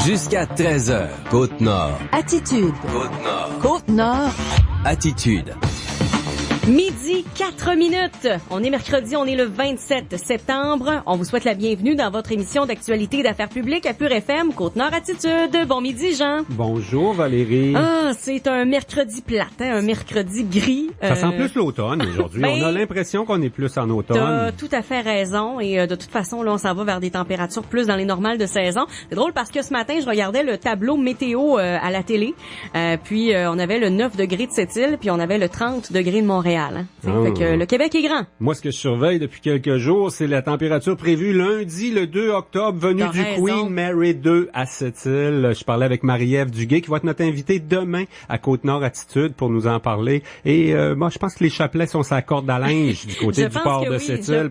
Jusqu'à 13h, Côte-Nord. Attitude. Côte-Nord. Côte-Nord. Attitude. Midi, 4 minutes. On est mercredi, on est le 27 septembre. On vous souhaite la bienvenue dans votre émission d'actualité et d'affaires publiques à Pure FM, Côte-Nord Attitude. Bon midi, Jean. Bonjour, Valérie. Ah, c'est un mercredi plate, un mercredi gris. Ça sent plus l'automne aujourd'hui. Ben, on a l'impression qu'on est plus en automne. T'as tout à fait raison. Et de toute façon, là, on s'en va vers des températures plus dans les normales de saison. C'est drôle parce que ce matin, je regardais le tableau météo à la télé. Puis on avait le 9 degrés de Sept-Îles, puis on avait le 30 degrés de Montréal. Hein. Fait que le Québec est grand. Moi, ce que je surveille depuis quelques jours, c'est la température prévue lundi, le 2 octobre, venue du Queen Mary 2 à Sept-Îles. Je parlais avec Marie-Ève Duguay, qui va être notre invitée demain à Côte-Nord Attitude pour nous en parler. Et moi, je pense que les chapelets sont sa corde à linge du côté du port de Sept-Îles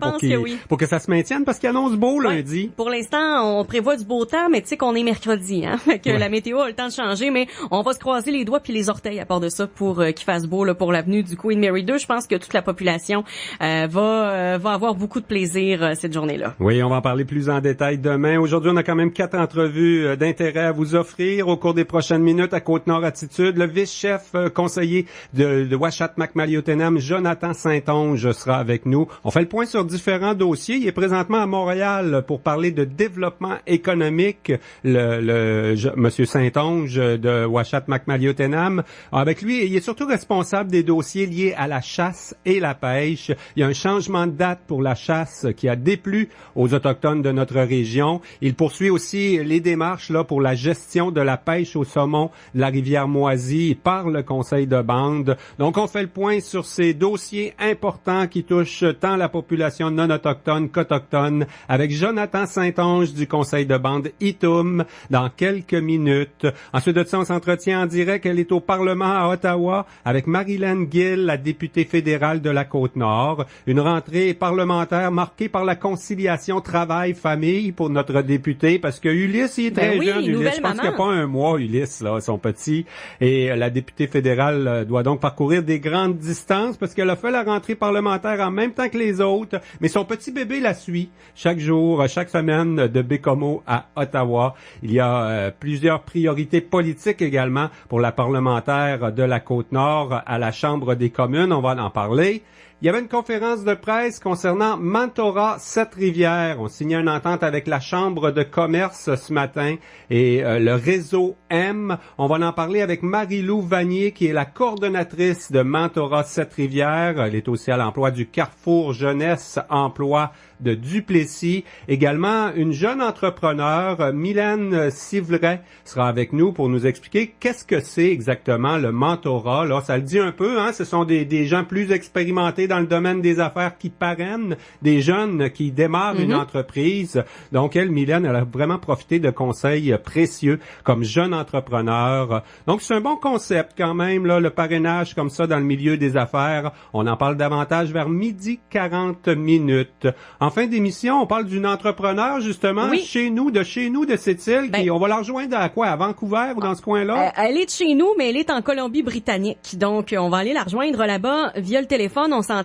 pour que ça se maintienne, parce qu'il annonce beau lundi. Pour l'instant, on prévoit du beau temps, mais tu sais qu'on est mercredi, hein. Fait que la météo a le temps de changer, mais on va se croiser les doigts puis les orteils à part de ça pour qu'il fasse beau là, pour l'avenue du Queen Mary 2. Je pense que toute la population va avoir beaucoup de plaisir cette journée-là. Oui, on va en parler plus en détail demain. Aujourd'hui, on a quand même 4 entrevues d'intérêt à vous offrir au cours des prochaines minutes à Côte-Nord Attitude. Le vice-chef conseiller de Ouachata-Macmaliottenam, Jonathan Saint-Onge, sera avec nous. On fait le point sur différents dossiers. Il est présentement à Montréal pour parler de développement économique. Monsieur Saint-Onge de Ouachata-Macmaliottenam. Avec lui, il est surtout responsable des dossiers liés à la chasse et la pêche. Il y a un changement de date pour la chasse qui a déplu aux Autochtones de notre région. Il poursuit aussi les démarches là pour la gestion de la pêche au saumon de la rivière Moisy par le conseil de bande. Donc, on fait le point sur ces dossiers importants qui touchent tant la population non autochtone qu'autochtone avec Jonathan Saint-Onge du conseil de bande Itum dans quelques minutes. Ensuite de ça, on s'entretient en direct. Elle est au Parlement à Ottawa avec Marilyn Gill, la députée fédérale de la Côte-Nord. Une rentrée parlementaire marquée par la conciliation travail-famille pour notre député, parce que Ulysse, il est très jeune. Ulysse, je pense qu'il n'y a pas un mois, Ulysse, là, son petit. Et la députée fédérale doit donc parcourir des grandes distances parce qu'elle a fait la rentrée parlementaire en même temps que les autres, mais son petit bébé la suit chaque jour, chaque semaine de Bécomo à Ottawa. Il y a plusieurs priorités politiques également pour la parlementaire de la Côte-Nord à la Chambre des communes. On va en parler. Il y avait une conférence de presse concernant Mentorat Sept-Rivières. On signait une entente avec la Chambre de commerce ce matin et le réseau M. On va en parler avec Marie-Lou Vanier, qui est la coordonnatrice de Mentorat Sept-Rivières. Elle est aussi à l'emploi du Carrefour Jeunesse Emploi de Duplessis. Également, une jeune entrepreneur, Mylène Sivray, sera avec nous pour nous expliquer qu'est-ce que c'est exactement le mentorat. Là, ça le dit un peu, hein? Ce sont des gens plus expérimentés dans le domaine des affaires qui parrainent des jeunes qui démarrent une entreprise. Donc, Mylène, elle a vraiment profité de conseils précieux comme jeune entrepreneur. Donc, c'est un bon concept quand même, là, le parrainage comme ça dans le milieu des affaires. On en parle davantage vers midi 40 minutes. En fin d'émission, on parle d'une entrepreneur, justement, chez nous de Sept-Îles, qui, on va la rejoindre à quoi? À Vancouver ou dans ce coin-là? Elle est de chez nous, mais elle est en Colombie-Britannique. Donc, on va aller la rejoindre là-bas via le téléphone, on s'entend.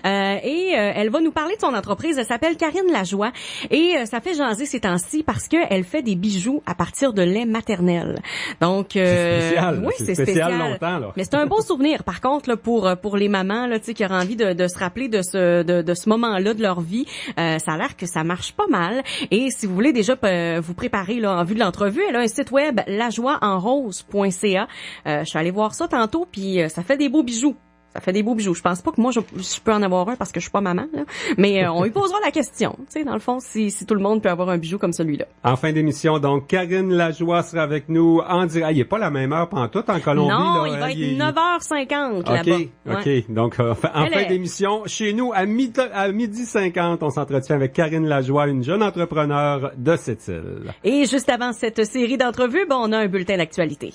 Et elle va nous parler de son entreprise. Elle s'appelle Karine Lajoie. Et ça fait jaser ces temps-ci parce qu'elle fait des bijoux à partir de lait maternel. Donc, c'est spécial. Oui, c'est spécial. Longtemps, là. Mais c'est un beau souvenir, par contre, là, pour les mamans, là, tu sais, qui auraient envie de se rappeler de ce moment-là de leur vie. Ça a l'air que ça marche pas mal. Et si vous voulez déjà vous préparer là en vue de l'entrevue, elle a un site web lajoieenrose.ca. Je suis allée voir ça tantôt, puis ça fait des beaux bijoux. Ça fait des beaux bijoux. Je pense pas que moi, je peux en avoir un parce que je suis pas maman, là. Mais on lui posera la question. Tu sais, dans le fond, si tout le monde peut avoir un bijou comme celui-là. En fin d'émission, donc, Karine Lajoie sera avec nous en direct. Il n'est pas la même heure pantoute en Colombie. Non, là, il va être 9h50 là-bas. OK. Donc, en fin d'émission, chez nous, à midi 50, on s'entretient avec Karine Lajoie, une jeune entrepreneure de Sept-Îles. Et juste avant cette série d'entrevues, on a un bulletin d'actualité.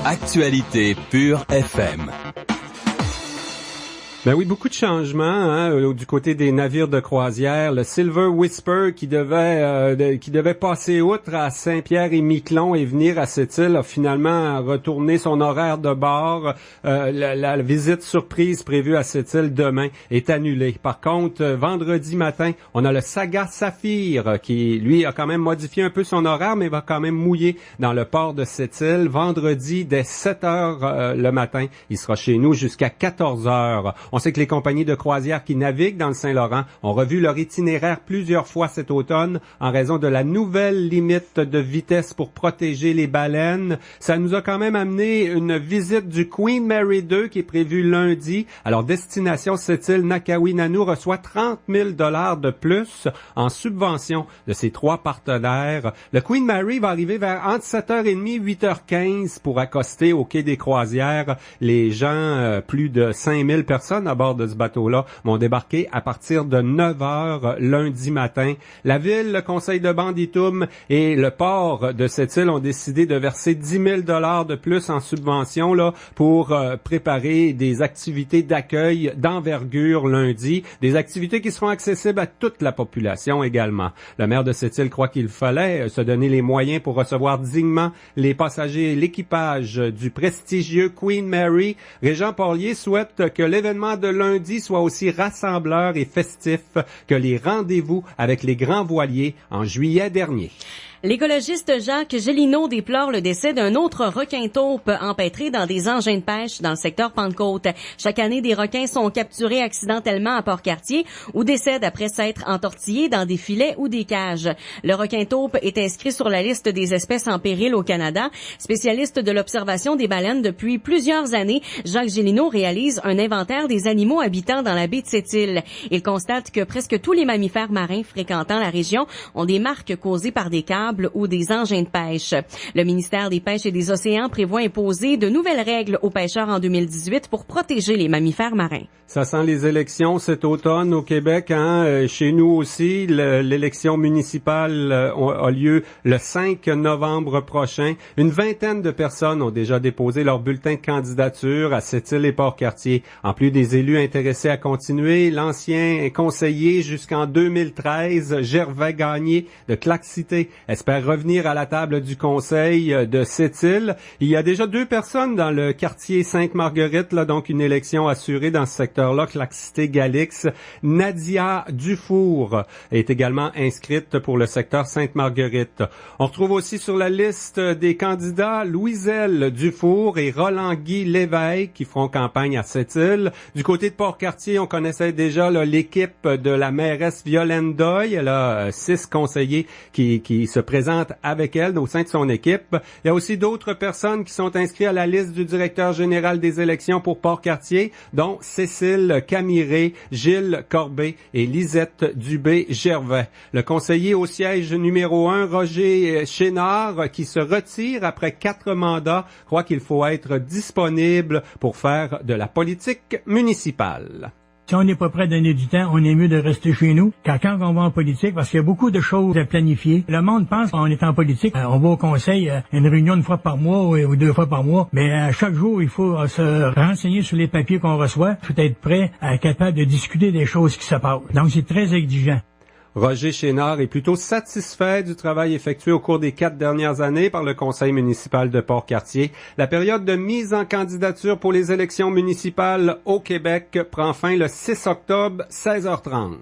Actualité Pure FM. Ben oui, beaucoup de changements du côté des navires de croisière. Le Silver Whisper qui devait passer outre à Saint-Pierre-et-Miquelon et venir à cette île a finalement retourné son horaire de bord. La visite surprise prévue à cette île demain est annulée. Par contre, vendredi matin, on a le Saga Saphir qui, lui, a quand même modifié un peu son horaire, mais va quand même mouiller dans le port de cette île. Vendredi, dès 7 heures le matin, il sera chez nous jusqu'à 14 heures. On sait que les compagnies de croisière qui naviguent dans le Saint-Laurent ont revu leur itinéraire plusieurs fois cet automne en raison de la nouvelle limite de vitesse pour protéger les baleines. Ça nous a quand même amené une visite du Queen Mary 2 qui est prévue lundi. Alors, destination cette île Nakawi-Nanu reçoit 30 000 $ de plus en subvention de ses 3 partenaires. Le Queen Mary va arriver vers entre 7h30 et 8h15 pour accoster au quai des croisières. Les gens, plus de 5000 personnes à bord de ce bateau-là, vont débarquer à partir de 9h lundi matin. La ville, le conseil de Banditoum et le port de cette île ont décidé de verser 10 000 $ de plus en subvention là pour préparer des activités d'accueil d'envergure lundi, des activités qui seront accessibles à toute la population également. Le maire de cette île croit qu'il fallait se donner les moyens pour recevoir dignement les passagers et l'équipage du prestigieux Queen Mary. Régent Porlier souhaite que l'événement de lundi soit aussi rassembleur et festif que les rendez-vous avec les grands voiliers en juillet dernier. L'écologiste Jacques Gélineau déplore le décès d'un autre requin-taupe empêtré dans des engins de pêche dans le secteur Pentecôte. Chaque année, des requins sont capturés accidentellement à Port-Cartier ou décèdent après s'être entortillés dans des filets ou des cages. Le requin-taupe est inscrit sur la liste des espèces en péril au Canada. Spécialiste de l'observation des baleines depuis plusieurs années, Jacques Gélineau réalise un inventaire des animaux habitant dans la baie de Sept-Îles. Il constate que presque tous les mammifères marins fréquentant la région ont des marques causées par des câbles ou des engins de pêche. Le ministère des Pêches et des Océans prévoit imposer de nouvelles règles aux pêcheurs en 2018 pour protéger les mammifères marins. Ça sent les élections cet automne au Québec. Chez nous aussi, l'élection municipale a lieu le 5 novembre prochain. Une vingtaine de personnes ont déjà déposé leur bulletin de candidature à Sept-Îles et Port-Cartier. En plus des élus intéressés à continuer, l'ancien conseiller jusqu'en 2013, Gervais Gagné de Claque-Cité, espère revenir à la table du conseil de Sept-Îles. Il y a déjà 2 personnes dans le quartier Sainte-Marguerite, là, donc une élection assurée dans ce secteur-là, Claque-Cité-Galix. Nadia Dufour est également inscrite pour le secteur Sainte-Marguerite. On retrouve aussi sur la liste des candidats Louiselle Dufour et Roland-Guy Lévesque qui feront campagne à Sept-Îles. Du côté de Port-Cartier, on connaissait déjà là, l'équipe de la mairesse Violaine Doyle. Elle a 6 conseillers qui se présentent avec elle au sein de son équipe. Il y a aussi d'autres personnes qui sont inscrites à la liste du directeur général des élections pour Port-Cartier, dont Cécile Camiré, Gilles Corbet et Lisette Dubé-Gervais. Le conseiller au siège numéro 1, Roger Chénard, qui se retire après 4 mandats, croit qu'il faut être disponible pour faire de la politique municipale. Si on n'est pas prêt à donner du temps, on est mieux de rester chez nous quand on va en politique, parce qu'il y a beaucoup de choses à planifier. Le monde pense qu'on est en politique, on va au conseil, une réunion 1 fois par mois ou 2 fois par mois, mais chaque jour, il faut se renseigner sur les papiers qu'on reçoit. Il faut être prêt à être capable de discuter des choses qui se passent. Donc, c'est très exigeant. Roger Chénard est plutôt satisfait du travail effectué au cours des 4 dernières années par le conseil municipal de Port-Cartier. La période de mise en candidature pour les élections municipales au Québec prend fin le 6 octobre, 16h30.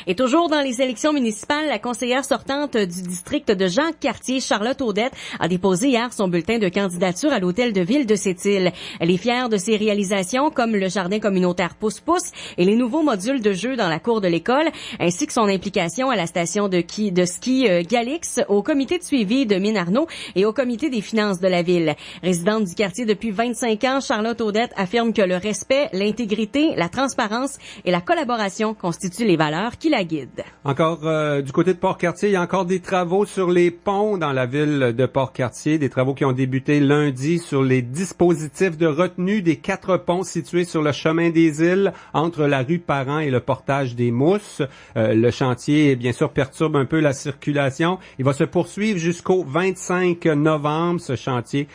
Et toujours dans les élections municipales, la conseillère sortante du district de Jean-Cartier, Charlotte Audette, a déposé hier son bulletin de candidature à l'hôtel de ville de Sept-Îles. Elle est fière de ses réalisations comme le jardin communautaire Pousse-Pousse et les nouveaux modules de jeu dans la cour de l'école, ainsi que son implication à la station de ski Galix, au comité de suivi de Mine-Arnaud et au comité des finances de la ville. Résidente du quartier depuis 25 ans, Charlotte Audette affirme que le respect, l'intégrité, la transparence et la collaboration constituent les valeurs qui la guident. Encore du côté de Port-Cartier, il y a encore des travaux sur les ponts dans la ville de Port-Cartier, des travaux qui ont débuté lundi sur les dispositifs de retenue des 4 ponts situés sur le chemin des îles entre la rue Parent et le portage des Mousses. Le chantier chantier, bien sûr, perturbe un peu la circulation. Il va se poursuivre jusqu'au 25 novembre, ce chantier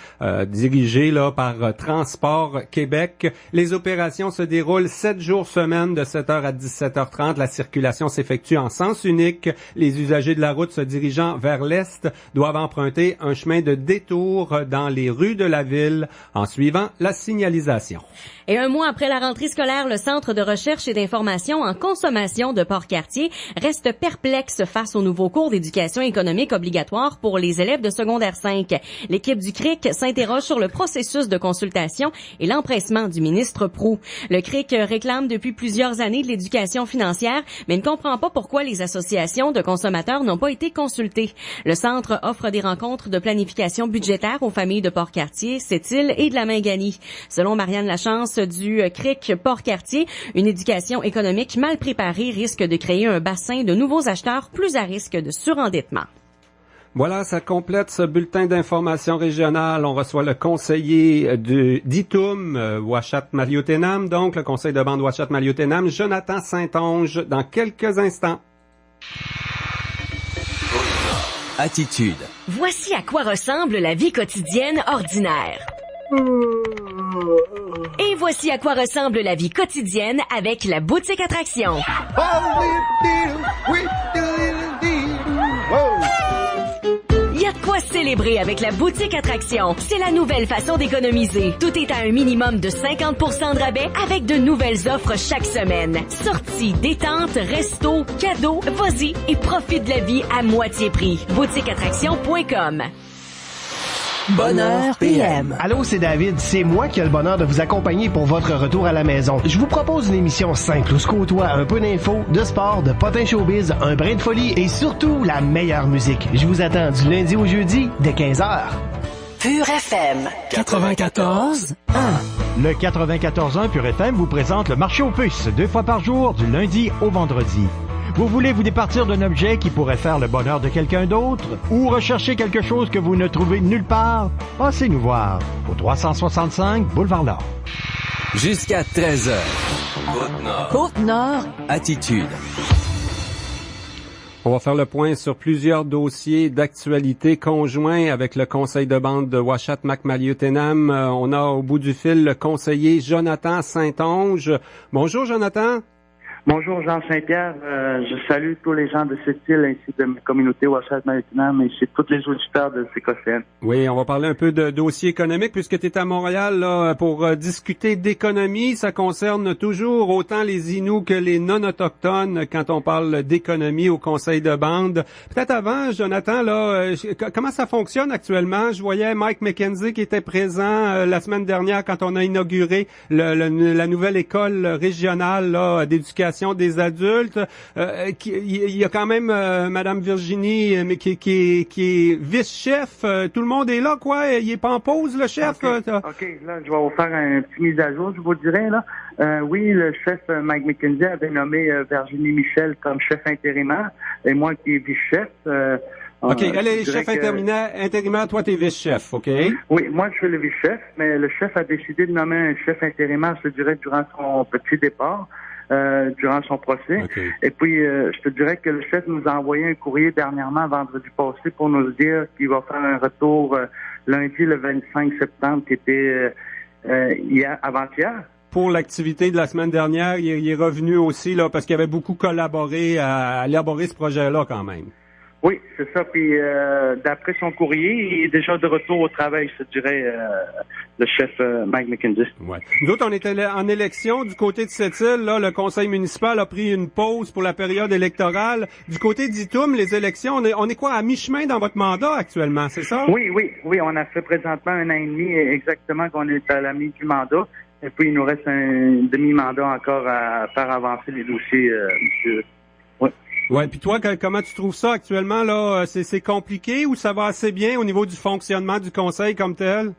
dirigé là par Transport Québec. Les opérations se déroulent 7 jours semaine de 7h à 17h30. La circulation s'effectue en sens unique. Les usagers de la route se dirigeant vers l'est doivent emprunter un chemin de détour dans les rues de la ville en suivant la signalisation. Et un mois après la rentrée scolaire, le Centre de recherche et d'information en consommation de Port-Cartier reste perplexe face aux nouveaux cours d'éducation économique obligatoire pour les élèves de secondaire 5. L'équipe du CRIC s'interroge sur le processus de consultation et l'empressement du ministre Proulx. Le CRIC réclame depuis plusieurs années de l'éducation financière, mais ne comprend pas pourquoi les associations de consommateurs n'ont pas été consultées. Le centre offre des rencontres de planification budgétaire aux familles de Port-Cartier, Sept-Îles et de la Minganie. Selon Marianne Lachance du CRIC Port-Cartier, une éducation économique mal préparée risque de créer un bassin de nouveaux acheteurs plus à risque de surendettement. Voilà, ça complète ce bulletin d'information régionale. On reçoit le conseiller d'ITUM, Ouachette-Maliotenam, donc le conseil de bande Ouachette-Maliotenam, Jonathan Saint-Onge, dans quelques instants. Attitude. Voici à quoi ressemble la vie quotidienne ordinaire. Et voici à quoi ressemble la vie quotidienne avec la boutique Attraction. Il y a de quoi célébrer avec la boutique Attraction. C'est la nouvelle façon d'économiser. Tout est à un minimum de 50% de rabais avec de nouvelles offres chaque semaine. Sorties, détente, resto, cadeaux, vas-y et profite de la vie à moitié prix. boutiqueattraction.com. Bonheur PM. Allô, c'est David. C'est moi qui ai le bonheur de vous accompagner pour votre retour à la maison. Je vous propose une émission simple où se côtoie un peu d'infos, de sport, de potins showbiz, un brin de folie et surtout la meilleure musique. Je vous attends du lundi au jeudi dès 15h. Pur FM 94.1. Le 94.1 Pur FM vous présente le marché aux puces 2 fois par jour, du lundi au vendredi. Vous voulez vous départir d'un objet qui pourrait faire le bonheur de quelqu'un d'autre ou rechercher quelque chose que vous ne trouvez nulle part? Passez nous voir au 365 Boulevard Nord. Jusqu'à 13h. Côte-Nord. Côte-Nord. Attitude. On va faire le point sur plusieurs dossiers d'actualité conjoints avec le conseil de bande de Ouachette-Macmalieu-Tenam. On a au bout du fil le conseiller Jonathan Saint-Onge. Bonjour Jonathan. Bonjour Jean Saint-Pierre, je salue tous les gens de cette île ainsi de ma communauté Ouachette-Maliotenam ainsi de tous les auditeurs de CKCN. Oui, on va parler un peu de dossier économique puisque tu es à Montréal là, pour discuter d'économie. Ça concerne toujours autant les Inuits que les non-autochtones quand on parle d'économie au conseil de bande. Peut-être avant, Jonathan, là, comment ça fonctionne actuellement? Je voyais Mike McKenzie qui était présent la semaine dernière quand on a inauguré la nouvelle école régionale là, d'éducation des adultes. Il y a quand même Madame Virginie qui est vice-chef. Tout le monde est là, quoi. Il est pas en pause, le chef. OK, là, je vais vous faire un petit mise à jour, je vous dirais, là. Oui, le chef Mike McKenzie avait nommé Virginie Michel comme chef intérimaire et moi qui est vice-chef. OK, elle est chef intérimaire, toi t'es vice-chef, OK? Oui, moi je suis le vice-chef, mais le chef a décidé de nommer un chef intérimaire, je dirais, durant son petit départ. Durant son procès. Okay. Et puis, je te dirais que le chef nous a envoyé un courrier dernièrement, vendredi passé, pour nous dire qu'il va faire un retour lundi, le 25 septembre, qui était avant-hier. Pour l'activité de la semaine dernière, il est revenu aussi, là, parce qu'il avait beaucoup collaboré à élaborer ce projet-là, quand même. Oui, c'est ça. Puis d'après son courrier, il est déjà de retour au travail, je te dirais, le chef Mike McKenzie. Ouais. Nous autres, on était en élection du côté de cette île. Là, le conseil municipal a pris une pause pour la période électorale. Du côté d'ITUM, les élections, on est quoi, à mi-chemin dans votre mandat actuellement, c'est ça? Oui. On a fait présentement 1 an et demi exactement qu'on est à la mi du mandat. Et puis, il nous reste un demi-mandat encore à faire avancer les dossiers, monsieur. Ouais, puis toi, comment tu trouves ça actuellement là? C'est compliqué ou ça va assez bien au niveau du fonctionnement du conseil comme tel?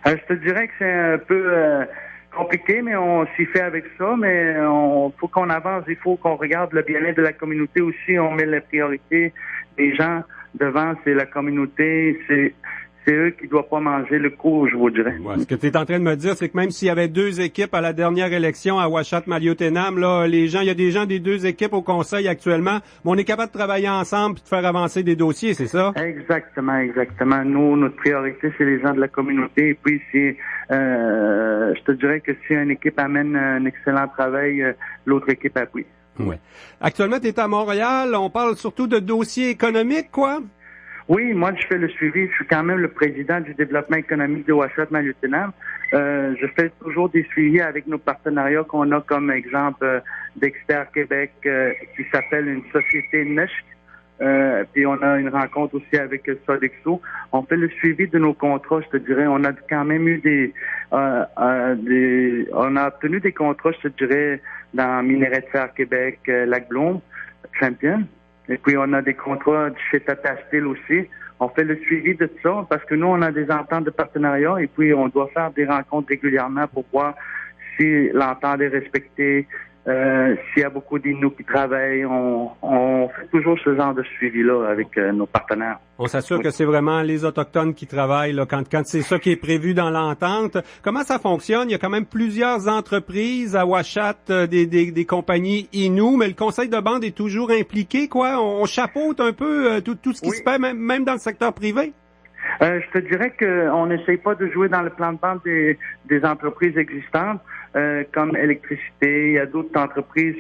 Je te dirais que c'est un peu compliqué, mais on s'y fait avec ça. Mais faut qu'on avance, il faut qu'on regarde le bien-être de la communauté aussi. On met la priorité des gens devant, c'est la communauté, c'est c'est eux qui doivent pas manger le coup, je vous dirais. Ouais, ce que tu es en train de me dire, c'est que même s'il y avait 2 équipes à la dernière élection à Ouachette-Maliotenam, là, il y a des gens des 2 équipes au conseil actuellement, mais on est capable de travailler ensemble et de faire avancer des dossiers, c'est ça? Exactement. Nous, notre priorité, c'est les gens de la communauté. Et puis, je te dirais que si une équipe amène un excellent travail, l'autre équipe appuie. Ouais. Actuellement, tu es à Montréal. On parle surtout de dossiers économiques, quoi? Oui, moi, je fais le suivi. Je suis quand même le président du développement économique de Ouachette-Maliotenam. Je fais toujours des suivis avec nos partenariats qu'on a comme exemple d'Expert Québec qui s'appelle une société niche. Puis on a une rencontre aussi avec Sodexo. On fait le suivi de nos contrats, je te dirais. On a quand même eu on a obtenu des contrats, je te dirais, dans Minerais de Fer Québec, Lac-Blôme, Champion. Et puis on a des contrats chez Tata Steel aussi. On fait le suivi de tout ça parce que nous, on a des ententes de partenariat et puis on doit faire des rencontres régulièrement pour voir si l'entente est respectée. S'il y a beaucoup d'Inuits qui travaillent, on fait toujours ce genre de suivi-là avec nos partenaires. On s'assure que c'est vraiment les Autochtones qui travaillent là, quand c'est ça qui est prévu dans l'entente. Comment ça fonctionne? Il y a quand même plusieurs entreprises à Ouachette, des compagnies Inuits, mais le conseil de bande est toujours impliqué, quoi. On chapeaute un peu tout ce qui se fait, même dans le secteur privé. Je te dirais qu'on n'essaye pas de jouer dans le plan de bande des entreprises existantes, comme Électricité. Il y a d'autres entreprises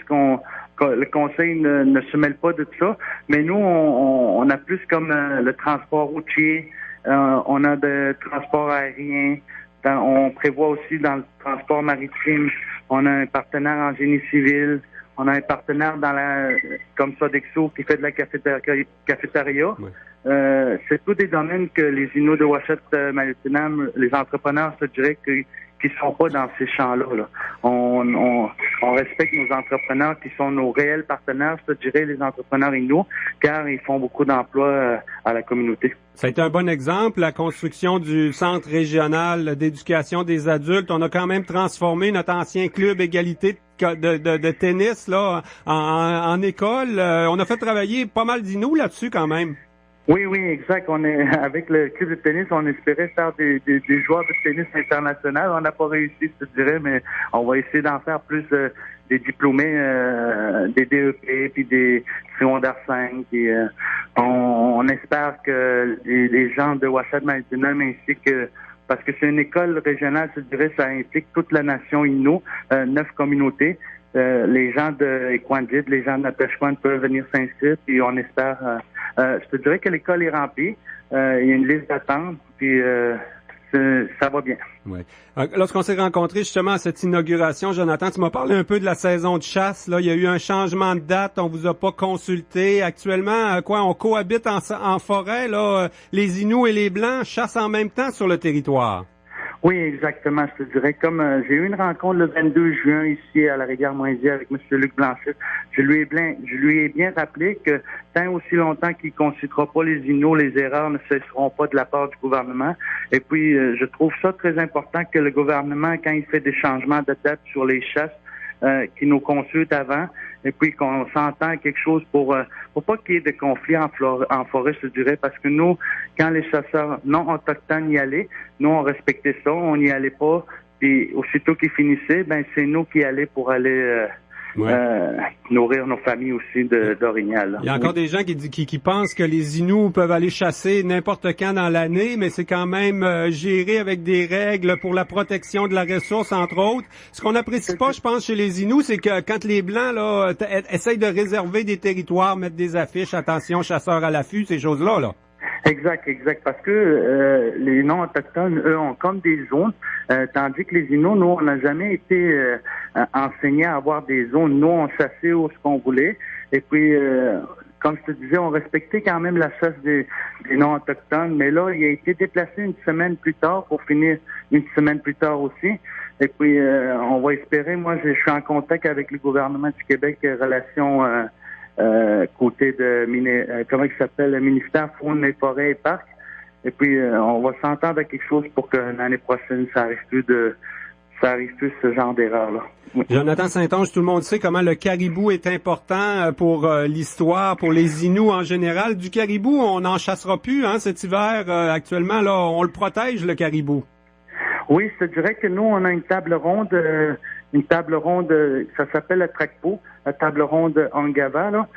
le conseil ne se mêle pas de tout ça. Mais nous, on a plus comme le transport routier, on a le transport aérien, on prévoit aussi dans le transport maritime, on a un partenaire en génie civil. On a un partenaire comme Sodexo qui fait de la cafétéria. Oui. C'est tous des domaines que les Inuits de Ouachette-Maliotenam, les entrepreneurs, je dirais, qui sont pas dans ces champs-là. Là. On respecte nos entrepreneurs qui sont nos réels partenaires, je dirais, les entrepreneurs Inuits, car ils font beaucoup d'emplois à la communauté. Ça a été un bon exemple, la construction du Centre régional d'éducation des adultes. On a quand même transformé notre ancien club égalité de tennis là en école. On a fait travailler pas mal d'Inuits là-dessus quand même. Oui, exact. On est avec le club de tennis, on espérait faire des joueurs de tennis international. On n'a pas réussi, je te dirais, mais on va essayer d'en faire plus des diplômés, des DEP, puis des secondaires 5. Puis, on espère que les gens de Ouachette-Maliotenam ainsi que parce que c'est une école régionale, je dirais, ça implique toute la nation Innu, 9 communautés. Les gens de Equandjit, les gens de Natashquan peuvent venir s'inscrire, puis on espère. Je te dirais que l'école est remplie. Il y a une liste d'attente, puis ça va bien. Ouais. Lorsqu'on s'est rencontrés justement à cette inauguration, Jonathan, tu m'as parlé un peu de la saison de chasse. Là, il y a eu un changement de date. On vous a pas consulté. Actuellement, on cohabite en forêt. Là, les Inuits et les Blancs chassent en même temps sur le territoire. Oui, exactement. Je te dirais, comme j'ai eu une rencontre le 22 juin ici à la Rivière-Moisy avec M. Luc Blanchet, je lui ai bien rappelé que tant aussi longtemps qu'il ne consultera pas les Inuits, les erreurs ne cesseront pas de la part du gouvernement. Et puis, je trouve ça très important que le gouvernement, quand il fait des changements de date sur les chasses, qui nous consulte avant, et puis qu'on s'entend quelque chose pour pas qu'il y ait de conflits en forêt, je dirais, parce que nous, quand les chasseurs non autochtones y allaient, nous, on respectait ça, on n'y allait pas, puis aussitôt qu'ils finissaient, ben c'est nous qui allaient pour aller nourrir nos familles aussi d'orignal. Il y a encore des gens qui pensent que les Inuits peuvent aller chasser n'importe quand dans l'année, mais c'est quand même géré avec des règles pour la protection de la ressource, entre autres. Ce qu'on n'apprécie pas, je pense, chez les Inuits, c'est que quand les Blancs là essayent de réserver des territoires, mettre des affiches, attention, chasseurs à l'affût, ces choses-là, là. Exact, parce que les non-autochtones, eux, ont comme des zones, tandis que les Inuits, nous, on n'a jamais été enseignés à avoir des zones. Nous, on chassait où ce qu'on voulait, et puis, comme je te disais, on respectait quand même la chasse des non-autochtones, mais là, il a été déplacé une semaine plus tard pour finir une semaine plus tard aussi. Et puis, on va espérer, moi, je suis en contact avec le gouvernement du Québec, relations côté de comment il s'appelle, le ministère Faune et Forêts et Parcs. Et puis on va s'entendre à quelque chose pour que l'année prochaine, ça arrive plus de ça arrive plus ce genre d'erreur-là. Jonathan Saint-Onge, tout le monde sait comment le caribou est important pour l'histoire, pour les Inuits en général. Du caribou, on n'en chassera plus cet hiver. Actuellement, là, on le protège, le caribou. Oui, je te dirais que nous, on a une table ronde, ça s'appelle la TRACPO, la table ronde Angava. Là.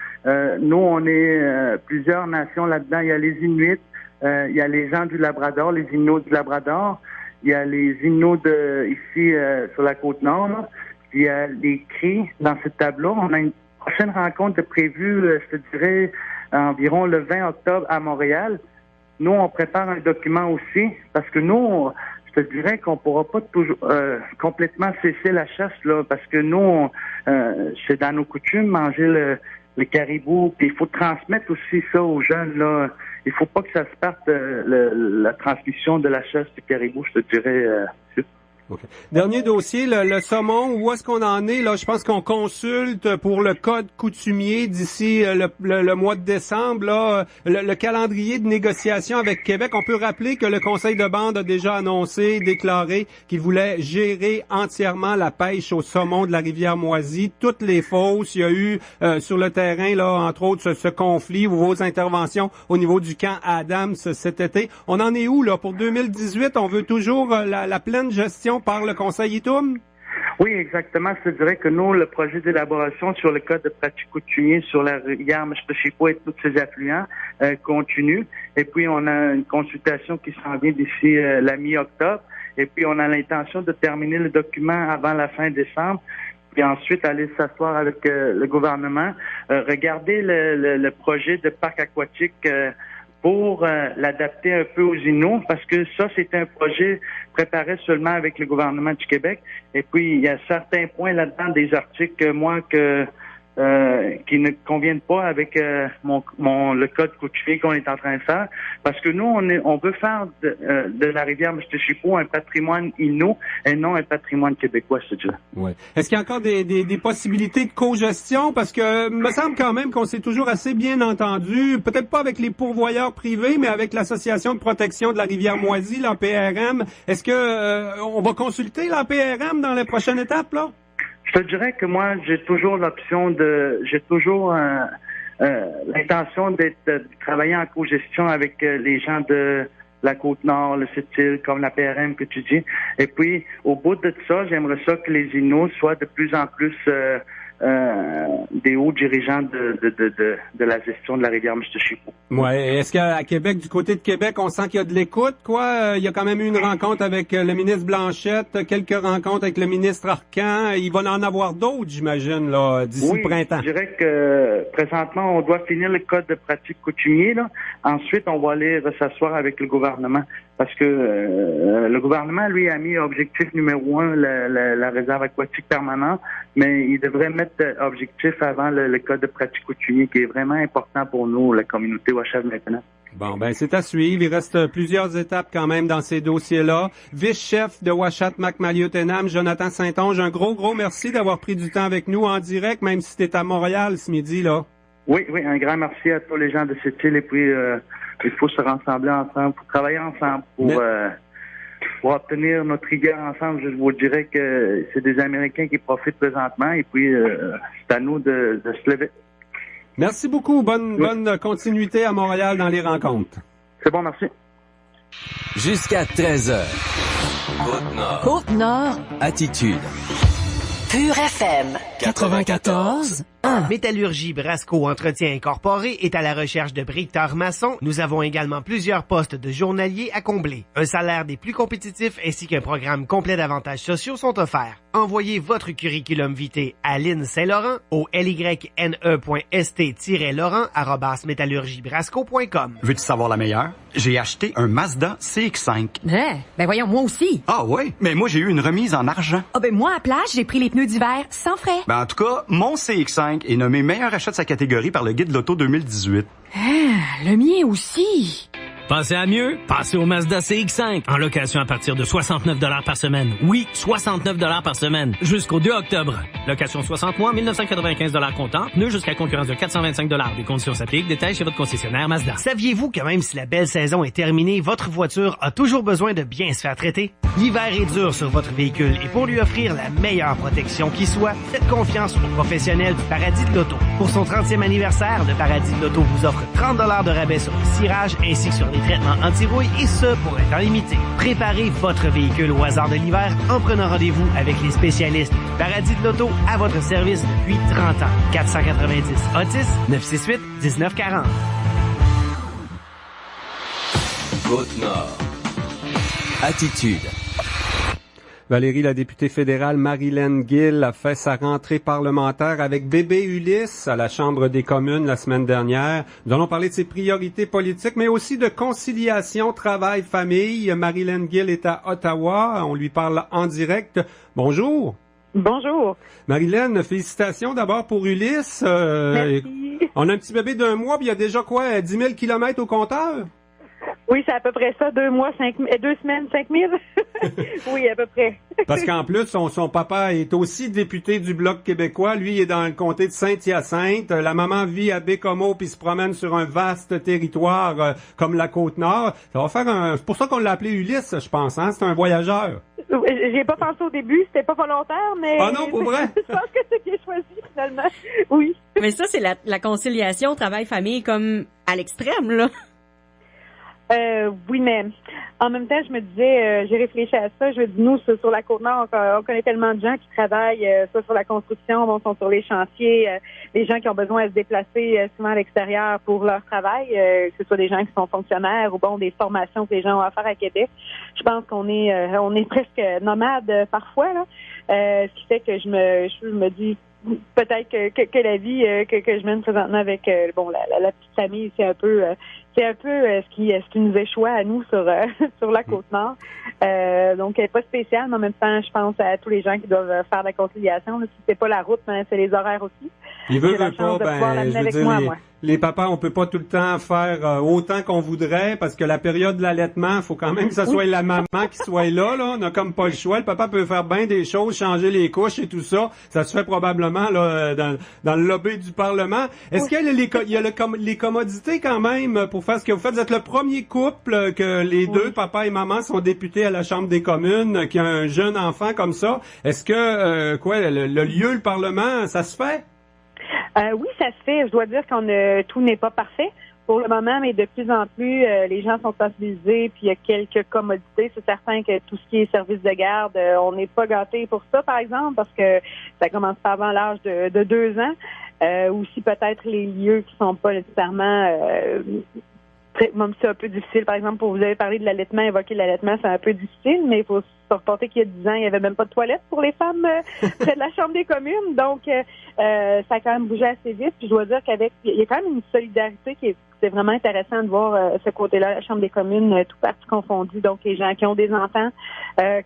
Nous, on est plusieurs nations là-dedans. Il y a les Inuits, il y a les gens du Labrador, les Inuits du Labrador. Il y a les Inuits ici sur la Côte-Nord, là. Puis il y a les Cris dans cette table-là. On a une prochaine rencontre de prévue, je te dirais, environ le 20 octobre à Montréal. Nous, on prépare un document aussi, parce que nous, je te dirais qu'on pourra pas toujours complètement cesser la chasse, là, parce que nous, c'est dans nos coutumes manger le caribou, puis il faut transmettre aussi ça aux jeunes, là. Il faut pas que ça se parte la transmission de la chasse du caribou, je te dirais. Okay. Dernier dossier, le saumon, où est-ce qu'on en est? Là, je pense qu'on consulte pour le code coutumier d'ici le mois de décembre. Là, le calendrier de négociation avec Québec. On peut rappeler que le conseil de bande a déjà annoncé, déclaré qu'il voulait gérer entièrement la pêche au saumon de la rivière Moisy. Toutes les fosses, il y a eu sur le terrain, là, entre autres, ce conflit ou vos interventions au niveau du camp Adams cet été. On en est où là pour 2018? On veut toujours la pleine gestion par le Conseil ITOUM? Oui, exactement. Je te dirais que nous, le projet d'élaboration sur le code de pratique coutumier sur la rivière Mishpeshipo et tous ses affluents continue. Et puis, on a une consultation qui s'en vient d'ici la mi-octobre. Et puis, on a l'intention de terminer le document avant la fin décembre. Puis ensuite, aller s'asseoir avec le gouvernement, regarder le projet de parc aquatique pour l'adapter un peu aux Inuits, parce que ça, c'est un projet préparé seulement avec le gouvernement du Québec. Et puis, il y a certains points là-dedans, des articles, qui ne conviennent pas avec le code coutumier qu'on est en train de faire, parce que nous, on veut faire de la rivière Mishpeshipo un patrimoine Inuit et non un patrimoine québécois, je te dis. Ouais. Est-ce qu'il y a encore des possibilités de co-gestion? Parce que me semble quand même qu'on s'est toujours assez bien entendu, peut-être pas avec les pourvoyeurs privés, mais avec l'Association de protection de la rivière Moisy, l'APRM. Est-ce que on va consulter l'APRM dans les prochaines étapes, là? Je te dirais que moi, j'ai toujours l'intention de travailler en co-gestion avec les gens de la Côte-Nord, le Sept-Îles, comme la PRM que tu dis. Et puis, au bout de ça, j'aimerais ça que les Inuits soient de plus en plus des hauts dirigeants de la gestion de la rivière Mishpeshipo. Ouais. Est-ce qu'à Québec, du côté de Québec, on sent qu'il y a de l'écoute, quoi? Il y a quand même eu une rencontre avec le ministre Blanchette, quelques rencontres avec le ministre Arcan. Il va en avoir d'autres, j'imagine, là, d'ici le printemps. Je dirais que présentement, on doit finir le code de pratique coutumier, là. Ensuite, on va aller s'asseoir avec le gouvernement. Parce que le gouvernement, lui, a mis objectif numéro 1, la réserve aquatique permanente, mais il devrait mettre objectif avant le code de pratique coutumier, qui est vraiment important pour nous, la communauté Ouachette maintenant. Bon, ben c'est à suivre. Il reste plusieurs étapes quand même dans ces dossiers-là. Vice-chef de Ouachette-Macmaliottenam, Jonathan Saint-Onge, un gros merci d'avoir pris du temps avec nous en direct, même si t'es à Montréal ce midi, là. Oui, un grand merci à tous les gens de cette île, et puis il faut se rassembler ensemble, pour travailler ensemble, pour obtenir notre rigueur ensemble. Je vous dirais que c'est des Américains qui profitent présentement, et puis c'est à nous de se lever. Merci beaucoup. Bonne continuité à Montréal dans les rencontres. C'est bon, merci. Jusqu'à 13h. Côte-Nord. Attitude. Pure FM. 94. Métallurgie Brasco Entretien Incorporé est à la recherche de briqueteurs maçons. Nous avons également plusieurs postes de journaliers à combler. Un salaire des plus compétitifs ainsi qu'un programme complet d'avantages sociaux sont offerts. Envoyez votre curriculum vitae à Lynn Saint-Laurent au lyne.st-laurent@métallurgiebrasco.com. Veux-tu savoir la meilleure? J'ai acheté un Mazda CX-5. Ben voyons, moi aussi. Ah ouais? Mais moi, j'ai eu une remise en argent. Ah ben moi, à plage, j'ai pris les pneus d'hiver sans frais. Ben en tout cas, mon CX-5 est nommé meilleur achat de sa catégorie par le Guide de l'Auto 2018. Le mien aussi. Pensez à mieux? Passez au Mazda CX-5. En location à partir de 69 $ par semaine. Oui, 69 $ par semaine. Jusqu'au 2 octobre. Location 60 mois, 1995 $ comptant. Pneus jusqu'à concurrence de 425 $. Des conditions s'appliquent. Détails chez votre concessionnaire Mazda. Saviez-vous que même si la belle saison est terminée, votre voiture a toujours besoin de bien se faire traiter? L'hiver est dur sur votre véhicule et pour lui offrir la meilleure protection qui soit, faites confiance aux professionnels du Paradis de l'Auto. Pour son 30e anniversaire, le Paradis de l'Auto vous offre 30 $ de rabais sur le cirage ainsi que sur les traitements anti-rouille et ce, pour un temps limité. Préparez votre véhicule au hasard de l'hiver en prenant rendez-vous avec les spécialistes du Paradis de l'Auto à votre service depuis 30 ans. 490 Otis 968 1940. Côte-Nord. Attitude. Valérie, la députée fédérale Marilyn Gill a fait sa rentrée parlementaire avec bébé Ulysse à la Chambre des communes la semaine dernière. Nous allons parler de ses priorités politiques, mais aussi de conciliation, travail, famille. Marilyn Gill est à Ottawa. On lui parle en direct. Bonjour. Bonjour. Marilyn, félicitations d'abord pour Ulysse. Merci. On a un petit bébé d'1 mois, puis il y a déjà quoi, 10 000 kilomètres au compteur? Oui, c'est à peu près ça, 2 semaines, 5 000. Oui, à peu près. Parce qu'en plus, son papa est aussi député du Bloc québécois. Lui, il est dans le comté de Saint-Hyacinthe. La maman vit à Bécomo puis se promène sur un vaste territoire comme la Côte-Nord. Ça va faire c'est pour ça qu'on l'a appelé Ulysse, je pense, hein? C'est un voyageur. J'ai pas pensé au début, c'était pas volontaire, mais... Ah non, pour vrai? Je pense que c'est qui est choisi, finalement. Oui. Mais ça, c'est la conciliation travail-famille comme à l'extrême, là. Oui, mais en même temps, je me disais, j'ai réfléchi à ça. Je me dis, nous, sur la Côte-Nord, on connaît tellement de gens qui travaillent soit sur la construction, sont sur les chantiers, les gens qui ont besoin de se déplacer souvent à l'extérieur pour leur travail, que ce soit des gens qui sont fonctionnaires ou des formations que les gens ont à faire à Québec. Je pense qu'on est presque nomades parfois, là. Ce qui fait que je me dis peut-être que la vie que je mène présentement avec la petite famille, c'est un peu ce qui nous échoue à nous sur la Côte-Nord. Donc pas spécial, mais en même temps, je pense à tous les gens qui doivent faire la conciliation. Là, si c'est pas la route, c'est les horaires aussi. Il veut pas, je veux dire, les papas, on peut pas tout le temps faire autant qu'on voudrait parce que la période de l'allaitement, il faut quand même que ce soit la maman qui soit là. On a comme pas le choix. Le papa peut faire bien des choses, changer les couches et tout ça. Ça se fait probablement là dans le lobby du Parlement. Est-ce qu'il y a les commodités quand même pour faire ce que vous faites? Vous êtes le premier couple que les deux, papa et maman, sont députés à la Chambre des communes, qui a un jeune enfant comme ça. Est-ce que le lieu, le Parlement, ça se fait? Oui, ça se fait. Je dois dire tout n'est pas parfait pour le moment, mais de plus en plus, les gens sont sensibilisés, puis il y a quelques commodités. C'est certain que tout ce qui est service de garde, on n'est pas gâtés pour ça, par exemple, parce que ça commence pas avant l'âge de 2 ans. Aussi peut-être les lieux qui sont pas nécessairement... même c'est un peu difficile. Par exemple, pour vous avez parlé de l'allaitement, évoquer l'allaitement, c'est un peu difficile, mais il faut se reporter qu'il y a 10 ans, il n'y avait même pas de toilette pour les femmes près de la Chambre des communes. Donc, ça a quand même bougé assez vite. Puis je dois dire il y a quand même une solidarité c'est vraiment intéressant de voir ce côté-là, la Chambre des communes, tout parti confondu. Donc, les gens qui ont des enfants,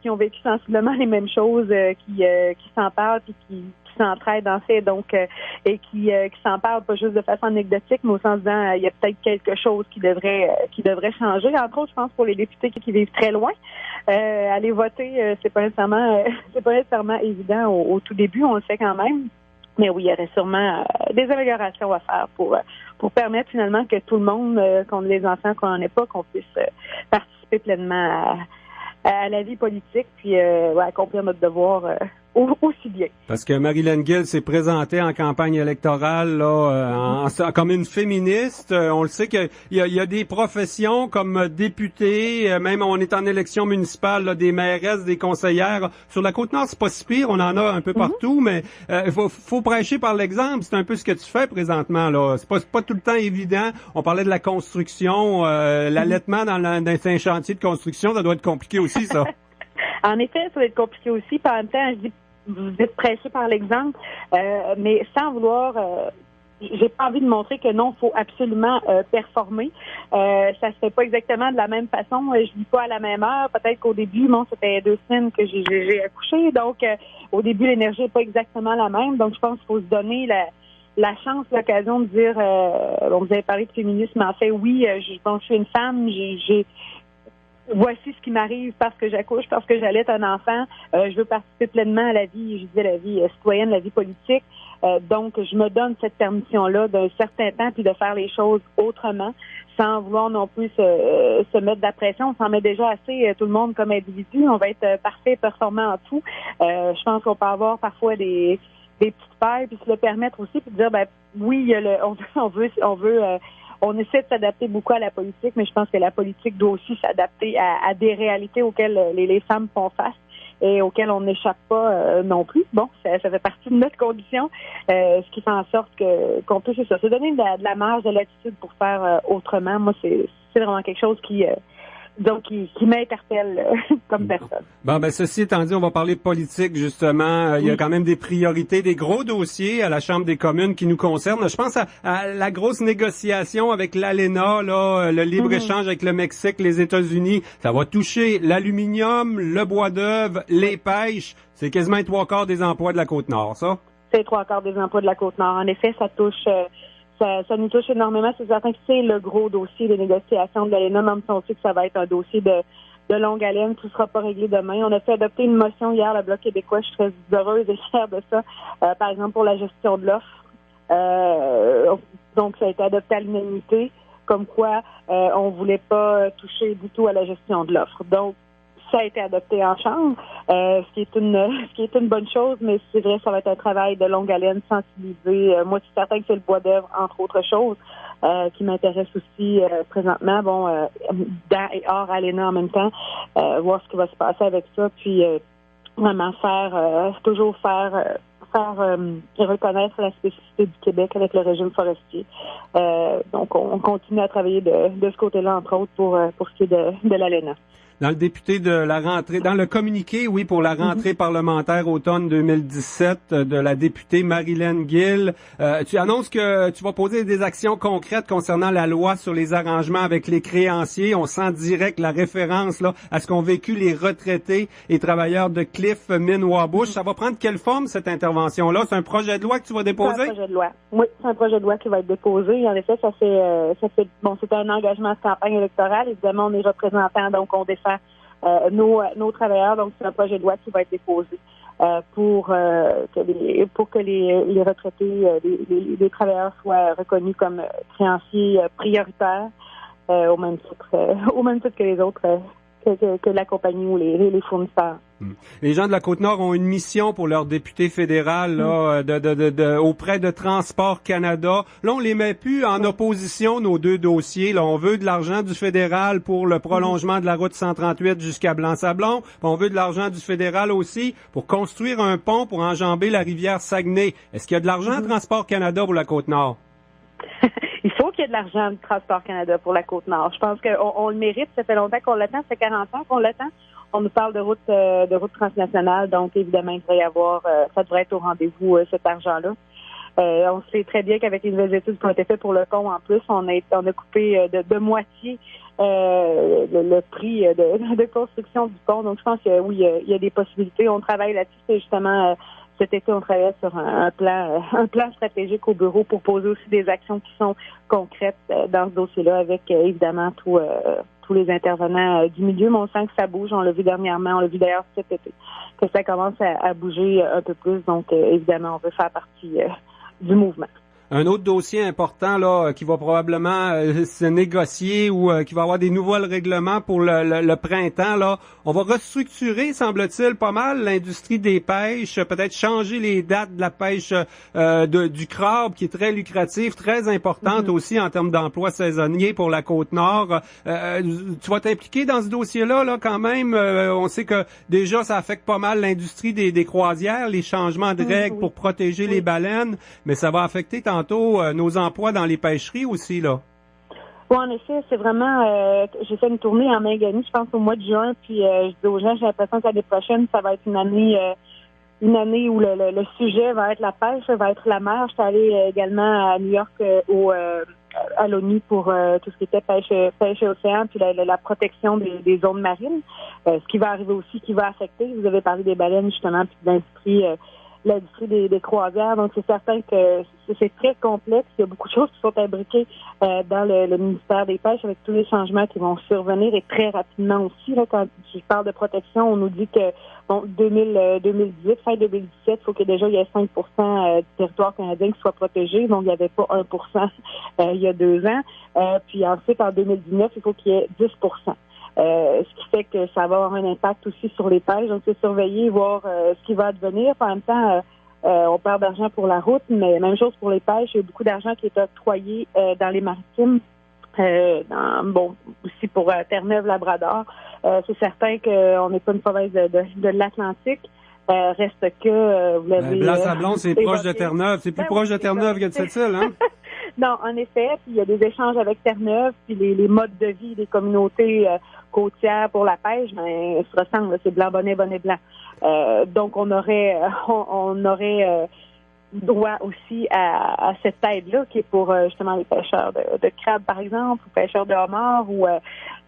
qui ont vécu sensiblement les mêmes choses, qui s'en parlent puis qui s'entraident en fait, donc et qui s'en parlent pas juste de façon anecdotique, mais au sens disant il y a peut-être quelque chose qui devrait changer. Entre autres, je pense pour les députés qui vivent très loin, aller voter, c'est pas nécessairement évident au tout début, on le fait quand même. Mais oui, il y aurait sûrement des améliorations à faire pour permettre finalement que tout le monde, qu'on ait les enfants, qu'on n'en ait pas, qu'on puisse participer pleinement à la vie politique, puis accomplir notre devoir aussi bien. Parce que Marilyn Gill s'est présentée en campagne électorale là, comme une féministe. On le sait qu'il y a des professions comme députée, même on est en élection municipale, là, des mairesses, des conseillères. Sur la Côte-Nord, c'est pas si pire, on en a un peu partout, mais faut prêcher par l'exemple. C'est un peu ce que tu fais présentement. Là. C'est pas tout le temps évident. On parlait de la construction, l'allaitement dans un chantier de construction, ça doit être compliqué aussi, ça. En effet, ça va être compliqué aussi. Par en même temps, je dis vous êtes prêché par l'exemple, mais sans vouloir... j'ai pas envie de montrer que non, faut absolument performer. Ça se fait pas exactement de la même façon. Je vis pas à la même heure. Peut-être qu'au début, c'était 2 semaines que j'ai accouché. Donc, au début, l'énergie est pas exactement la même. Donc, je pense qu'il faut se donner la chance, l'occasion de dire, vous avez parlé de féminisme, mais en fait, oui, je suis une femme, voici ce qui m'arrive parce que j'accouche, parce que j'allaite un enfant. Je veux participer pleinement à la vie, je disais la vie citoyenne, la vie politique. Donc, je me donne cette permission-là d'un certain temps puis de faire les choses autrement, sans vouloir non plus se mettre de la pression. On s'en met déjà assez, tout le monde, comme individu. On va être parfait, performant en tout. Je pense qu'on peut avoir parfois des petites failles puis se le permettre aussi puis dire, oui, on essaie de s'adapter beaucoup à la politique, mais je pense que la politique doit aussi s'adapter à des réalités auxquelles les femmes font face et auxquelles on n'échappe pas non plus. Bon, ça fait partie de notre condition, ce qui fait en sorte qu'on peut, c'est ça, se donner de la marge, de l'attitude pour faire autrement. Moi, c'est vraiment quelque chose qui m'interpelle comme personne. Bon, ceci étant dit, on va parler de politique, justement. Il y a quand même des priorités, des gros dossiers à la Chambre des communes qui nous concernent. Je pense à la grosse négociation avec l'ALENA, là, le libre-échange avec le Mexique, les États-Unis. Ça va toucher l'aluminium, le bois d'œuvre, les pêches. C'est quasiment 3/4 des emplois de la Côte-Nord, ça? C'est 3/4 des emplois de la Côte-Nord. En effet, ça touche... Ça nous touche énormément. C'est certain que c'est le gros dossier des négociations de l'ALENA, même si on sait que ça va être un dossier de longue haleine, tout ne sera pas réglé demain. On a fait adopter une motion hier, le Bloc québécois, je suis très heureuse et fière de ça, par exemple pour la gestion de l'offre. Donc, ça a été adopté à l'unanimité, comme quoi on voulait pas toucher du tout à la gestion de l'offre. Donc, ça a été adopté en Chambre, ce qui est une bonne chose, mais c'est vrai, ça va être un travail de longue haleine, sensibiliser. Moi, c'est certain que c'est le bois d'œuvre, entre autres choses, qui m'intéresse aussi présentement. Bon, dans et hors ALENA en même temps, voir ce qui va se passer avec ça, puis vraiment toujours faire reconnaître la spécificité du Québec avec le régime forestier. Donc, on continue à travailler de ce côté-là, entre autres, pour ce qui est de l'ALENA. Dans le député de la rentrée, dans le communiqué, oui, pour la rentrée parlementaire automne 2017 de la députée Marilyn Gill, tu annonces que tu vas poser des actions concrètes concernant la loi sur les arrangements avec les créanciers. On sent direct la référence là à ce qu'ont vécu les retraités et travailleurs de Cliff Mine Wabush. Ça va prendre quelle forme cette intervention-là? C'est un projet de loi que tu vas déposer? C'est un projet de loi. Oui, c'est un projet de loi qui va être déposé. En effet, c'est un engagement de campagne électorale. Évidemment, on est représentants, donc on défend nos travailleurs. Donc, c'est un projet de loi qui va être déposé pour que les retraités, les travailleurs soient reconnus comme créanciers prioritaires au même titre que les autres, que la compagnie ou les fournisseurs. Les gens de la Côte-Nord ont une mission pour leur député fédéral là, auprès de Transport Canada. Là, on les met plus en opposition, nos deux dossiers. Là, on veut de l'argent du fédéral pour le prolongement de la route 138 jusqu'à Blanc-Sablon. Puis on veut de l'argent du fédéral aussi pour construire un pont pour enjamber la rivière Saguenay. Est-ce qu'il y a de l'argent à Transport Canada pour la Côte-Nord? Il faut qu'il y ait de l'argent de Transport Canada pour la Côte-Nord. Je pense qu'on le mérite. Ça fait longtemps qu'on l'attend. Ça fait 40 ans qu'on l'attend. On nous parle de route transnationale. Donc, évidemment, il devrait y avoir, ça devrait être au rendez-vous, cet argent-là. On sait très bien qu'avec les nouvelles études qui ont été faites pour le pont, en plus, on a coupé de moitié le prix de construction du pont. Donc, je pense que oui, il y a des possibilités. On travaille là-dessus. C'est justement cet été, on travaille sur un plan stratégique au bureau pour poser aussi des actions qui sont concrètes dans ce dossier-là avec évidemment tous les intervenants du milieu. Mais on sent que ça bouge. On l'a vu dernièrement, on l'a vu d'ailleurs cet été, que ça commence à bouger un peu plus. Donc, évidemment, on veut faire partie du mouvement. Un autre dossier important là qui va probablement se négocier ou qui va avoir des nouveaux règlements pour le printemps là, on va restructurer, semble-t-il, pas mal l'industrie des pêches, peut-être changer les dates de la pêche du crabe qui est très lucrative, très importante aussi en termes d'emplois saisonniers pour la Côte-Nord. Tu vas t'impliquer dans ce dossier-là là quand même. On sait que déjà ça affecte pas mal l'industrie des croisières, les changements de règles pour protéger les baleines, mais ça va affecter tantôt nos emplois dans les pêcheries aussi, là. Oui, en effet, c'est vraiment... j'ai fait une tournée en Mingani, je pense, au mois de juin, puis je dis aux gens, j'ai l'impression que l'année prochaine, ça va être une année où le sujet va être la pêche, va être la mer. Je suis allée également à New York à l'ONU pour tout ce qui était pêche et océan, puis la protection des zones marines. Ce qui va arriver aussi, qui va affecter, vous avez parlé des baleines, justement, puis de l'industrie l'industrie des croisières. Donc, c'est certain que c'est très complexe. Il y a beaucoup de choses qui sont imbriquées dans le ministère des Pêches avec tous les changements qui vont survenir et très rapidement aussi. Là, quand je parle de protection, on nous dit que 2018, fin 2017, il faut que déjà il y ait 5 du territoire canadien qui soit protégé. Donc, il n'y avait pas 1 il y a 2 ans. Puis ensuite, en 2019, il faut qu'il y ait 10 ce qui fait que ça va avoir un impact aussi sur les pêches. Donc, c'est surveiller, voir ce qui va advenir. En même temps, on perd d'argent pour la route, mais même chose pour les pêches. Il y a beaucoup d'argent qui est octroyé dans les maritimes. Aussi pour Terre-Neuve-Labrador. C'est certain qu'on n'est pas une province de l'Atlantique. Reste que vous l'avez... Blanc-Sablon, c'est proche de Terre-Neuve. C'est plus proche de Terre-Neuve que de cette île, hein? Non, en effet. Puis il y a des échanges avec Terre-Neuve, puis les modes de vie des communautés côtières pour la pêche, ben, se ressemblent. C'est blanc-bonnet, bonnet blanc. Donc on aurait droit aussi à cette aide-là qui est pour justement les pêcheurs de crabes, par exemple, ou pêcheurs de homards, où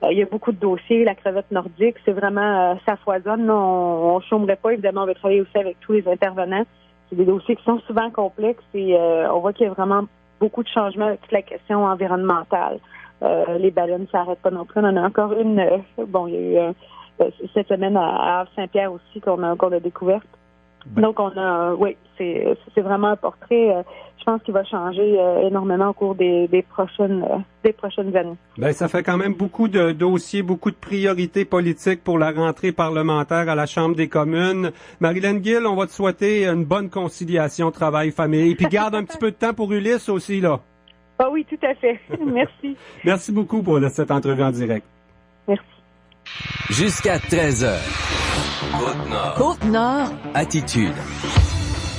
il y a beaucoup de dossiers. La crevette nordique, c'est vraiment ça foisonne. On chômerait pas. Évidemment, on va travailler aussi avec tous les intervenants. C'est des dossiers qui sont souvent complexes et on voit qu'il y a vraiment beaucoup de changements avec toute la question environnementale. Les baleines, ça n'arrête pas non plus. On en a encore une. Il y a eu cette semaine à Havre-Saint-Pierre aussi qu'on a découverte. Donc, c'est vraiment un portrait, je pense, qui va changer énormément au cours des prochaines années. Ben, ça fait quand même beaucoup de dossiers, beaucoup de priorités politiques pour la rentrée parlementaire à la Chambre des communes. Marilyn Gill, on va te souhaiter une bonne conciliation travail-famille. Puis garde un petit peu de temps pour Ulysse aussi, là. Ah oui, tout à fait. Merci. Merci beaucoup pour cette entrevue en direct. Merci. Jusqu'à 13h. Côte-Nord. Côte-Nord. Attitude.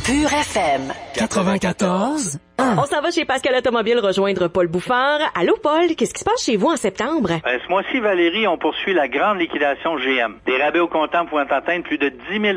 Pure FM 94. On s'en va chez Pascal Automobile rejoindre Paul Bouffard. Allô, Paul, qu'est-ce qui se passe chez vous en septembre? Ce mois-ci, Valérie, on poursuit la grande liquidation GM. Des rabais au comptant pouvant atteindre plus de 10 000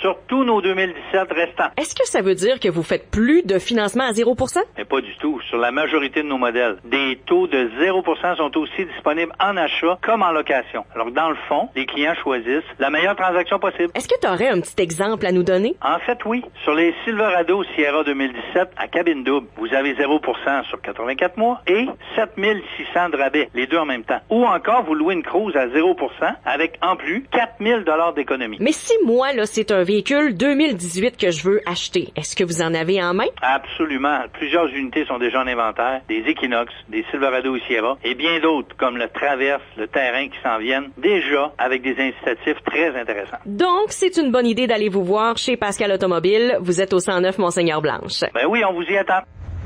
sur tous nos 2017 restants. Est-ce que ça veut dire que vous faites plus de financement à 0%? Mais pas du tout. Sur la majorité de nos modèles. Des taux de 0% sont aussi disponibles en achat comme en location. Alors, dans le fond, les clients choisissent la meilleure transaction possible. Est-ce que tu aurais un petit exemple à nous donner? En fait, oui. Sur les Silverado Sierra 2017 à cabine double, vous avez 0% sur 84 mois et 7 600 de rabais, les deux en même temps. Ou encore, vous louez une Cruze à 0% avec, en plus, 4 000 d'économie. Mais si moi, là, c'est un véhicule 2018 que je veux acheter, est-ce que vous en avez en main? Absolument. Plusieurs unités sont déjà en inventaire. Des Equinox, des Silverado Sierra et bien d'autres, comme le Traverse, le Terrain qui s'en viennent, déjà avec des incitatifs très intéressants. Donc, c'est une bonne idée d'aller vous voir chez Pascal Automobile. Vous êtes au 109 Monseigneur-Blanche. Ben oui, on vous y attend.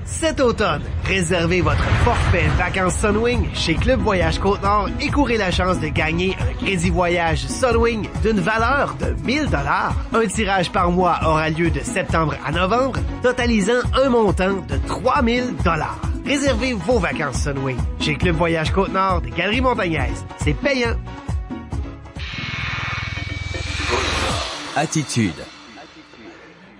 Cet automne, réservez votre forfait vacances Sunwing chez Club Voyage Côte-Nord et courez la chance de gagner un crédit voyage Sunwing d'une valeur de 1 000 $. Un tirage par mois aura lieu de septembre à novembre, totalisant un montant de 3 000 $. Réservez vos vacances Sunwing chez Club Voyage Côte-Nord des Galeries Montagnaises. C'est payant. Attitude.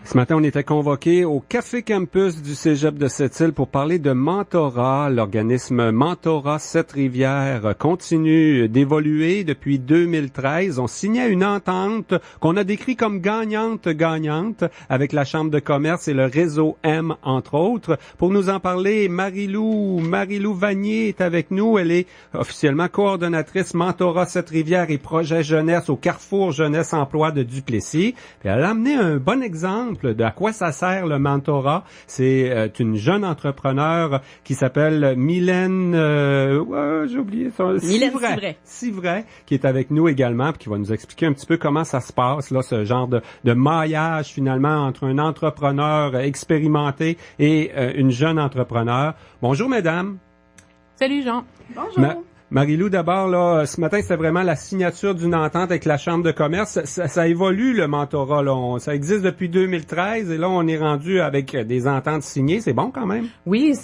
Ce matin, on était convoqués au Café Campus du Cégep de Sept-Îles pour parler de mentorat. L'organisme Mentorat Sept-Rivières continue d'évoluer depuis 2013. On signait une entente qu'on a décrit comme gagnante-gagnante avec la Chambre de commerce et le réseau M, entre autres. Pour nous en parler, Marie-Lou Vanier est avec nous. Elle est officiellement coordonnatrice Mentorat Sept-Rivières et projet jeunesse au Carrefour Jeunesse Emploi de Duplessis. Puis elle a amené un bon exemple de à quoi ça sert le mentorat. C'est une jeune entrepreneur qui s'appelle Mylène, j'ai oublié son Civray, qui est avec nous également, puis qui va nous expliquer un petit peu comment ça se passe, là, ce genre de maillage finalement entre un entrepreneur expérimenté et une jeune entrepreneur. Bonjour mesdames. Salut Jean. Bonjour. Marie-Lou, d'abord, là, ce matin, c'était vraiment la signature d'une entente avec la Chambre de commerce. Ça évolue, le mentorat, là. Ça existe depuis 2013 et là, on est rendu avec des ententes signées. C'est bon quand même? Oui,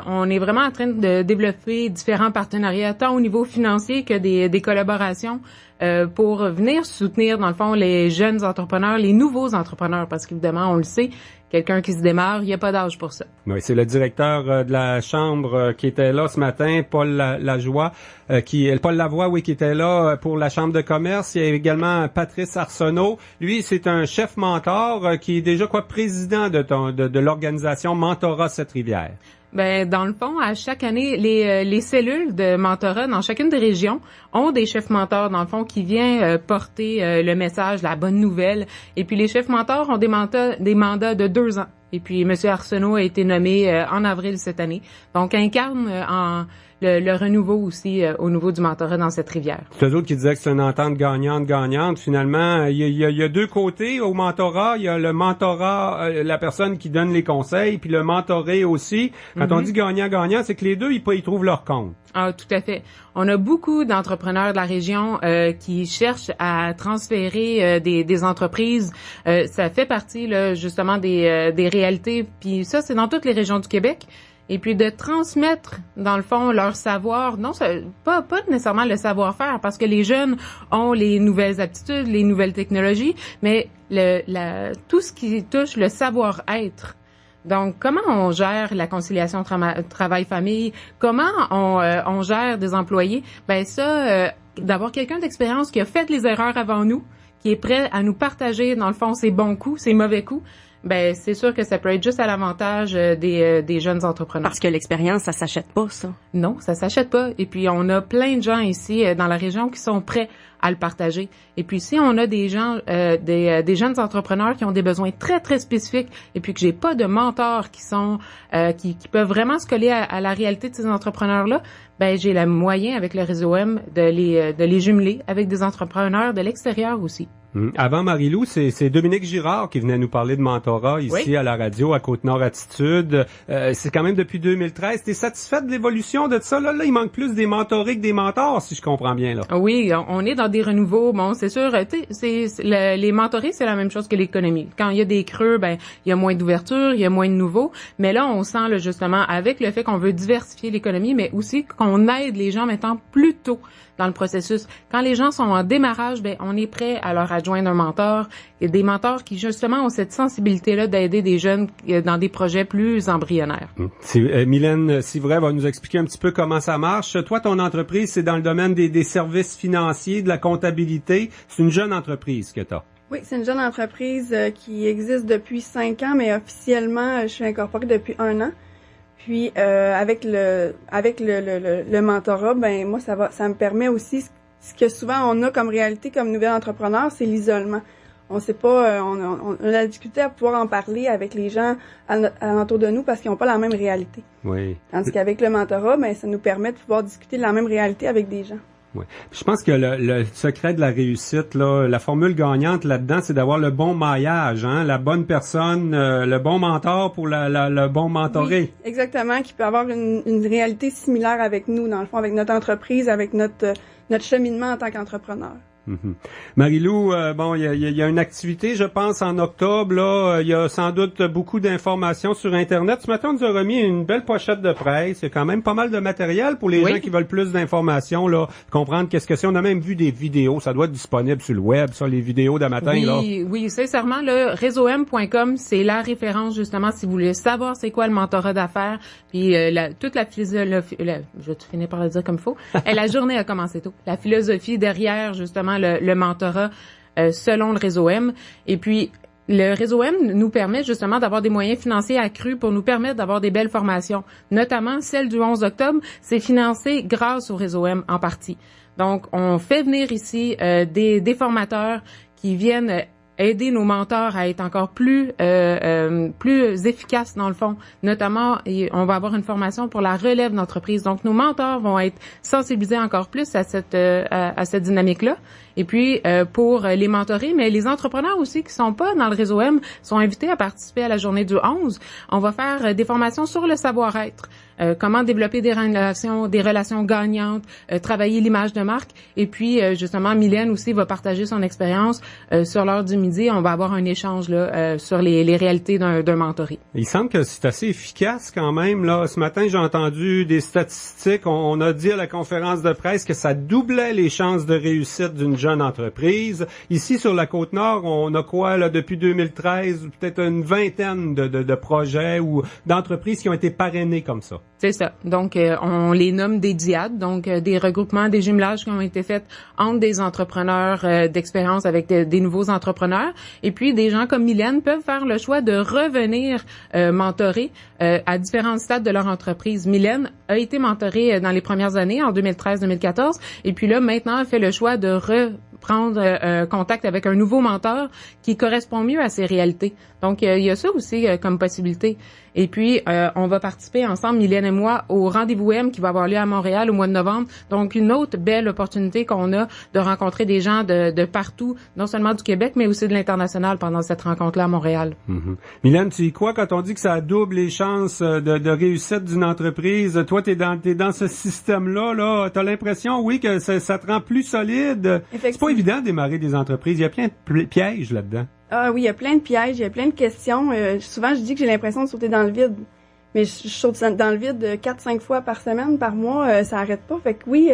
on est vraiment en train de développer différents partenariats, tant au niveau financier que des collaborations. pour venir soutenir, dans le fond, les jeunes entrepreneurs, les nouveaux entrepreneurs, parce qu'évidemment, on le sait, quelqu'un qui se démarre, il n'y a pas d'âge pour ça. Oui, c'est le directeur de la Chambre qui était là ce matin, Paul Lavoie, qui était là pour la Chambre de commerce. Il y a également Patrice Arsenault. Lui, c'est un chef mentor qui est déjà président de l'organisation Mentorat Sept-Rivières. Ben, dans le fond, à chaque année, les cellules de mentorat dans chacune des régions ont des chefs mentors, dans le fond, qui viennent porter le message, la bonne nouvelle. Et puis, les chefs mentors ont des mandats de 2 ans. Et puis, M. Arsenault a été nommé en avril cette année. Donc, incarne le renouveau aussi au niveau du mentorat dans cette rivière. C'est eux autres qui disaient que c'est une entente gagnante-gagnante. Finalement, il y a 2 côtés au mentorat. Il y a le mentorat, la personne qui donne les conseils, puis le mentoré aussi. Quand on dit gagnant-gagnant, c'est que les deux, ils trouvent leur compte. Ah, tout à fait. On a beaucoup d'entrepreneurs de la région qui cherchent à transférer des entreprises. Ça fait partie là, justement des réalités. Puis ça, c'est dans toutes les régions du Québec. Et puis de transmettre, dans le fond, leur savoir, non, pas nécessairement le savoir-faire, parce que les jeunes ont les nouvelles aptitudes, les nouvelles technologies, mais tout ce qui touche le savoir-être. Donc, comment on gère la conciliation travail-famille? Comment on gère des employés? Ben ça, d'avoir quelqu'un d'expérience qui a fait les erreurs avant nous, qui est prêt à nous partager, dans le fond, ses bons coups, ses mauvais coups, ben c'est sûr que ça peut être juste à l'avantage des jeunes entrepreneurs. Parce que l'expérience, ça s'achète pas, ça. Non, ça s'achète pas. Et puis, on a plein de gens ici dans la région qui sont prêts à le partager. Et puis, si on a des gens, des jeunes entrepreneurs qui ont des besoins très, très spécifiques et puis que j'ai pas de mentors qui sont qui peuvent vraiment se coller à la réalité de ces entrepreneurs-là, ben j'ai le moyen avec le réseau M de les jumeler avec des entrepreneurs de l'extérieur aussi. Avant Marie-Lou, c'est Dominique Girard qui venait nous parler de mentorat ici à la radio, à Côte-Nord Attitude. C'est quand même depuis 2013. T'es satisfaite de l'évolution de ça? Là, il manque plus des mentorés que des mentors, si je comprends bien. Là. Oui, on est dans des renouveaux. Bon, c'est sûr, les mentorés, c'est la même chose que l'économie. Quand il y a des creux, ben il y a moins d'ouverture, il y a moins de nouveaux. Mais là, on sent là, justement, avec le fait qu'on veut diversifier l'économie, mais aussi qu'on aide les gens maintenant plus tôt dans le processus. Quand les gens sont en démarrage, ben on est prêt à leur adjoindre un mentor. Il y a des mentors qui, justement, ont cette sensibilité-là d'aider des jeunes dans des projets plus embryonnaires. Mylène Sivray va nous expliquer un petit peu comment ça marche. Toi, ton entreprise, c'est dans le domaine des services financiers, de la comptabilité. C'est une jeune entreprise que tu as. Oui, c'est une jeune entreprise qui existe depuis 5 ans, mais officiellement, je suis incorporée depuis 1 an. Puis avec le mentorat, ben moi ça me permet aussi ce que souvent on a comme réalité comme nouvel entrepreneur, c'est l'isolement. On sait pas, on a la difficulté à pouvoir en parler avec les gens alentour de nous parce qu'ils n'ont pas la même réalité. Oui. Tandis qu'avec le mentorat, ben ça nous permet de pouvoir discuter de la même réalité avec des gens. Oui. Je pense que le secret de la réussite, là, la formule gagnante là-dedans, c'est d'avoir le bon maillage, hein, la bonne personne, le bon mentor pour le bon mentoré. Oui, exactement, qui peut avoir une réalité similaire avec nous, dans le fond, avec notre entreprise, avec notre cheminement en tant qu'entrepreneur. Mm-hmm. Marie-Lou, bon, il y a une activité, je pense, en octobre, là, il y a sans doute beaucoup d'informations sur Internet. Ce matin, on nous a remis une belle pochette de presse. Il y a quand même pas mal de matériel pour les gens qui veulent plus d'informations, là, comprendre qu'est-ce que c'est. On a même vu des vidéos, ça doit être disponible sur le web, ça, les vidéos de matin, là. Oui, sincèrement, le réseaum.com, c'est la référence, justement, si vous voulez savoir c'est quoi le mentorat d'affaires, puis toute la philosophie, je vais finir par le dire comme il faut, la journée a commencé tôt. La philosophie derrière, justement, le mentorat selon le réseau M. Et puis, le réseau M nous permet justement d'avoir des moyens financiers accrus pour nous permettre d'avoir des belles formations. Notamment, celle du 11 octobre, c'est financé grâce au réseau M en partie. Donc, on fait venir ici des formateurs qui viennent aider nos mentors à être encore plus efficaces dans le fond. Notamment, on va avoir une formation pour la relève d'entreprise. Donc, nos mentors vont être sensibilisés encore plus à cette dynamique-là. Et puis, pour les mentorés, mais les entrepreneurs aussi qui sont pas dans le réseau M sont invités à participer à la journée du 11. On va faire des formations sur le savoir-être. comment développer des relations gagnantes, travailler l'image de marque. Et puis, justement, Mylène aussi va partager son expérience sur l'heure du midi. On va avoir un échange là sur les réalités d'un mentoré. Il semble que c'est assez efficace quand même. Là, ce matin, j'ai entendu des statistiques. On a dit à la conférence de presse que ça doublait les chances de réussite d'une jeune entreprise. Ici, sur la Côte-Nord, on a quoi là depuis 2013? Peut-être une vingtaine de projets ou d'entreprises qui ont été parrainées comme ça. C'est ça. Donc, on les nomme des DIAD, donc des regroupements, des jumelages qui ont été faits entre des entrepreneurs d'expérience avec des nouveaux entrepreneurs. Et puis, des gens comme Mylène peuvent faire le choix de revenir mentorer à différents stades de leur entreprise. Mylène a été mentorée dans les premières années, en 2013-2014, et puis là, maintenant, elle fait le choix de reprendre contact avec un nouveau mentor qui correspond mieux à ses réalités. Donc, il y a ça aussi comme possibilité. Et puis, on va participer ensemble, Mylène et moi, au Rendez-vous M qui va avoir lieu à Montréal au mois de novembre. Donc, une autre belle opportunité qu'on a de rencontrer des gens de partout, non seulement du Québec, mais aussi de l'international pendant cette rencontre-là à Montréal. Mm-hmm. Mylène, tu y crois quand on dit que ça double les chances de réussite d'une entreprise? Toi, t'es dans ce système-là, là. T'as l'impression, oui, que ça te rend plus solide. C'est pas évident de démarrer des entreprises. Il y a plein de pièges là-dedans. Ah oui, il y a plein de pièges, il y a plein de questions. Souvent, je dis que j'ai l'impression de sauter dans le vide. Mais je saute dans le vide 4-5 fois par semaine, par mois, ça arrête pas. Fait que oui,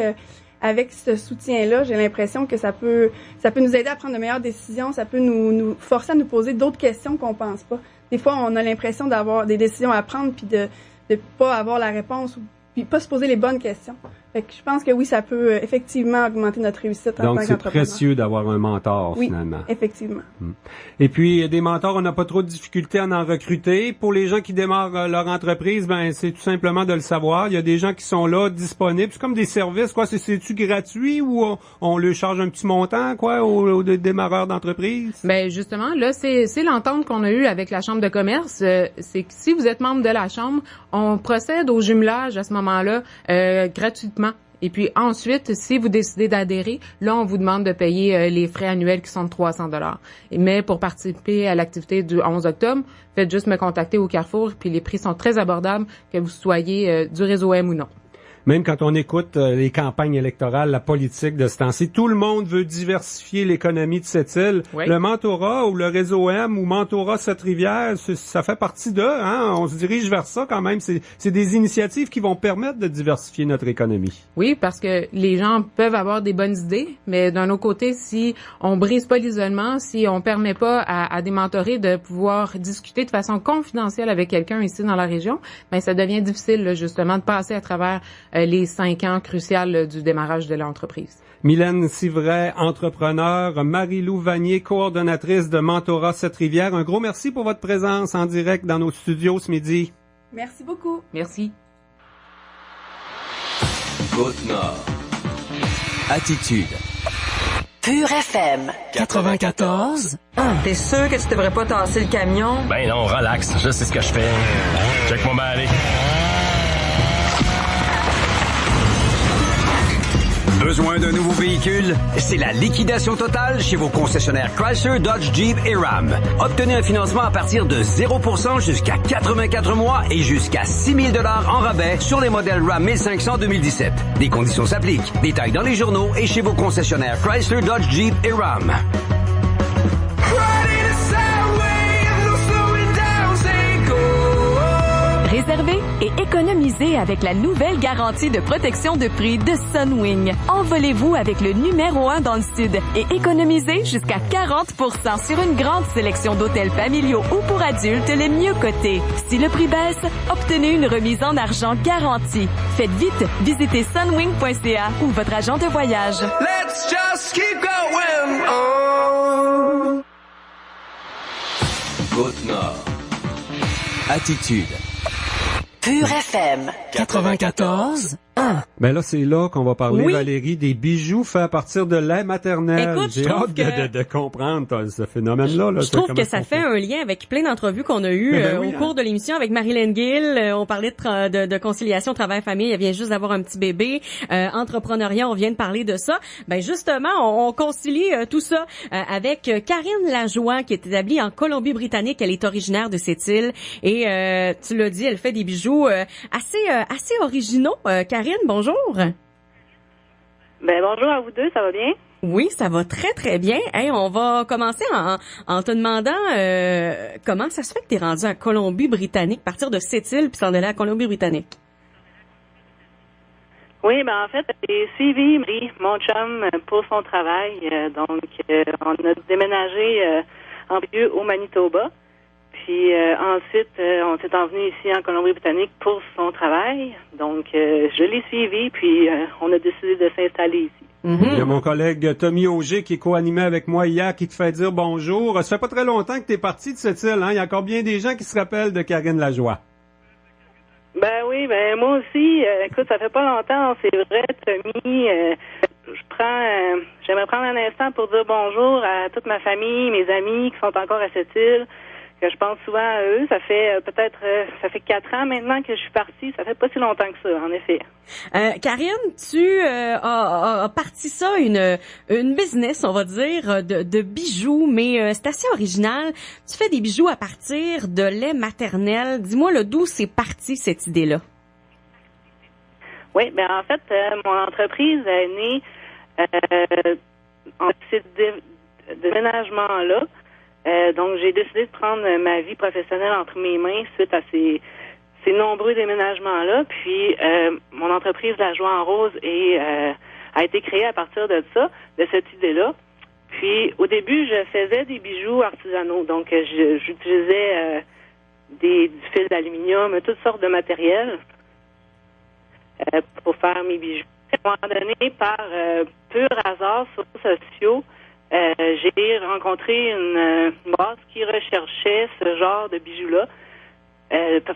avec ce soutien-là, j'ai l'impression que ça peut nous aider à prendre de meilleures décisions, ça peut nous forcer à nous poser d'autres questions qu'on pense pas. Des fois, on a l'impression d'avoir des décisions à prendre puis de pas avoir la réponse ou puis pas se poser les bonnes questions. Fait que je pense que oui, ça peut effectivement augmenter notre réussite en tant qu'entrepreneur. Donc, c'est précieux d'avoir un mentor, finalement. Oui, effectivement. Et puis, des mentors, on n'a pas trop de difficultés à en recruter. Pour les gens qui démarrent leur entreprise, ben c'est tout simplement de le savoir. Il y a des gens qui sont là, disponibles. C'est comme des services, quoi. C'est-tu gratuit ou on leur charge un petit montant, quoi, aux démarreurs d'entreprise? Ben justement, là, c'est l'entente qu'on a eue avec la Chambre de commerce. C'est que si vous êtes membre de la Chambre, on procède au jumelage à ce moment-là gratuitement. Et puis ensuite, si vous décidez d'adhérer, là, on vous demande de payer les frais annuels qui sont de 300 $. Mais pour participer à l'activité du 11 octobre, faites juste me contacter au Carrefour, puis les prix sont très abordables, que vous soyez du réseau M ou non. Même quand on écoute les campagnes électorales, la politique de ce temps-ci, tout le monde veut diversifier l'économie de cette île. Oui. Le mentorat ou le réseau M ou mentorat Cette-Rivière, ça fait partie d'eux. Hein? On se dirige vers ça quand même. C'est des initiatives qui vont permettre de diversifier notre économie. Oui, parce que les gens peuvent avoir des bonnes idées, mais d'un autre côté, si on brise pas l'isolement, si on permet pas à des mentorés de pouvoir discuter de façon confidentielle avec quelqu'un ici dans la région, ben ça devient difficile là, justement de passer à travers les 5 ans cruciaux du démarrage de l'entreprise. Mylène Sivray, entrepreneur, Marie-Lou Vanier, coordonnatrice de Mentorat Cette-Rivière. Un gros merci pour votre présence en direct dans nos studios ce midi. Merci beaucoup. Merci. Côte-Nord. Attitude. Pure FM. 94. T'es sûr que tu devrais pas tasser le camion? Ben non, relax. Je sais ce que je fais. Check-moi bien aller. Besoin d'un nouveau véhicule? C'est la liquidation totale chez vos concessionnaires Chrysler, Dodge, Jeep et Ram. Obtenez un financement à partir de 0% jusqu'à 84 mois et jusqu'à 6 000 $ en rabais sur les modèles Ram 1500 2017. Des conditions s'appliquent. Détails dans les journaux et chez vos concessionnaires Chrysler, Dodge, Jeep et Ram. Réservez et économisez avec la nouvelle garantie de protection de prix de Sunwing. Envolez-vous avec le numéro 1 dans le Sud et économisez jusqu'à 40% sur une grande sélection d'hôtels familiaux ou pour adultes les mieux cotés. Si le prix baisse, obtenez une remise en argent garantie. Faites vite, visitez sunwing.ca ou votre agent de voyage. Let's just keep going on. Côte-Nord. Attitude. Pure FM. 94. Ben là, c'est là qu'on va parler, Oui. Valérie, des bijoux faits à partir de lait maternel. Écoute, J'ai je trouve hâte que- de comprendre ce phénomène-là. Là, Je trouve comment que ça fait un lien avec plein d'entrevues qu'on a eues Ben oui, au cours de l'émission avec Marilyn Gill. On parlait de conciliation travail-famille. Elle vient juste d'avoir un petit bébé. Entrepreneuriat, on vient de parler de ça. Ben justement, on concilie tout ça avec Karine Lajoie, qui est établie en Colombie-Britannique. Elle est originaire de cette île. Et tu l'as dit, elle fait des bijoux assez originaux. Karine, bonjour. Ben bonjour à vous deux, ça va bien? Oui, ça va très, très bien. Hey, on va commencer en te demandant comment ça se fait que tu es rendu à Colombie-Britannique, partir de cette île puis s'en aller à Colombie-Britannique. Oui, ben en fait, j'ai suivi mon chum pour son travail. Donc, on a déménagé en milieu au Manitoba. Puis ensuite, on s'est envenu ici en Colombie-Britannique pour son travail. Donc, je l'ai suivi, puis on a décidé de s'installer ici. Il y a mon collègue Tommy Auger qui est co-animé avec moi hier qui te fait dire bonjour. Ça fait pas très longtemps que tu es parti de cette île, hein? Il y a encore bien des gens qui se rappellent de Karine Lajoie. Ben oui, ben moi aussi. Écoute, ça fait pas longtemps, c'est vrai, Tommy. J'aimerais prendre un instant pour dire bonjour à toute ma famille, mes amis qui sont encore à cette île, que je pense souvent à eux. Ça fait ça fait 4 ans maintenant que je suis partie. Ça fait pas si longtemps que ça, en effet. Karine, tu as parti ça, une business, on va dire, de bijoux, mais c'est assez original. Tu fais des bijoux à partir de lait maternel. Dis-moi d'où c'est parti cette idée-là. Oui, ben en fait, mon entreprise est née en ce déménagement-là. Donc, j'ai décidé de prendre ma vie professionnelle entre mes mains suite à ces nombreux déménagements-là. Puis, mon entreprise La Joie en Rose a été créée à partir de ça, de cette idée-là. Puis, au début, je faisais des bijoux artisanaux. Donc, j'utilisais du fil d'aluminium, toutes sortes de matériel pour faire mes bijoux. À un moment donné, par pur hasard sur les réseaux sociaux, j'ai rencontré une boîte qui recherchait ce genre de bijoux-là,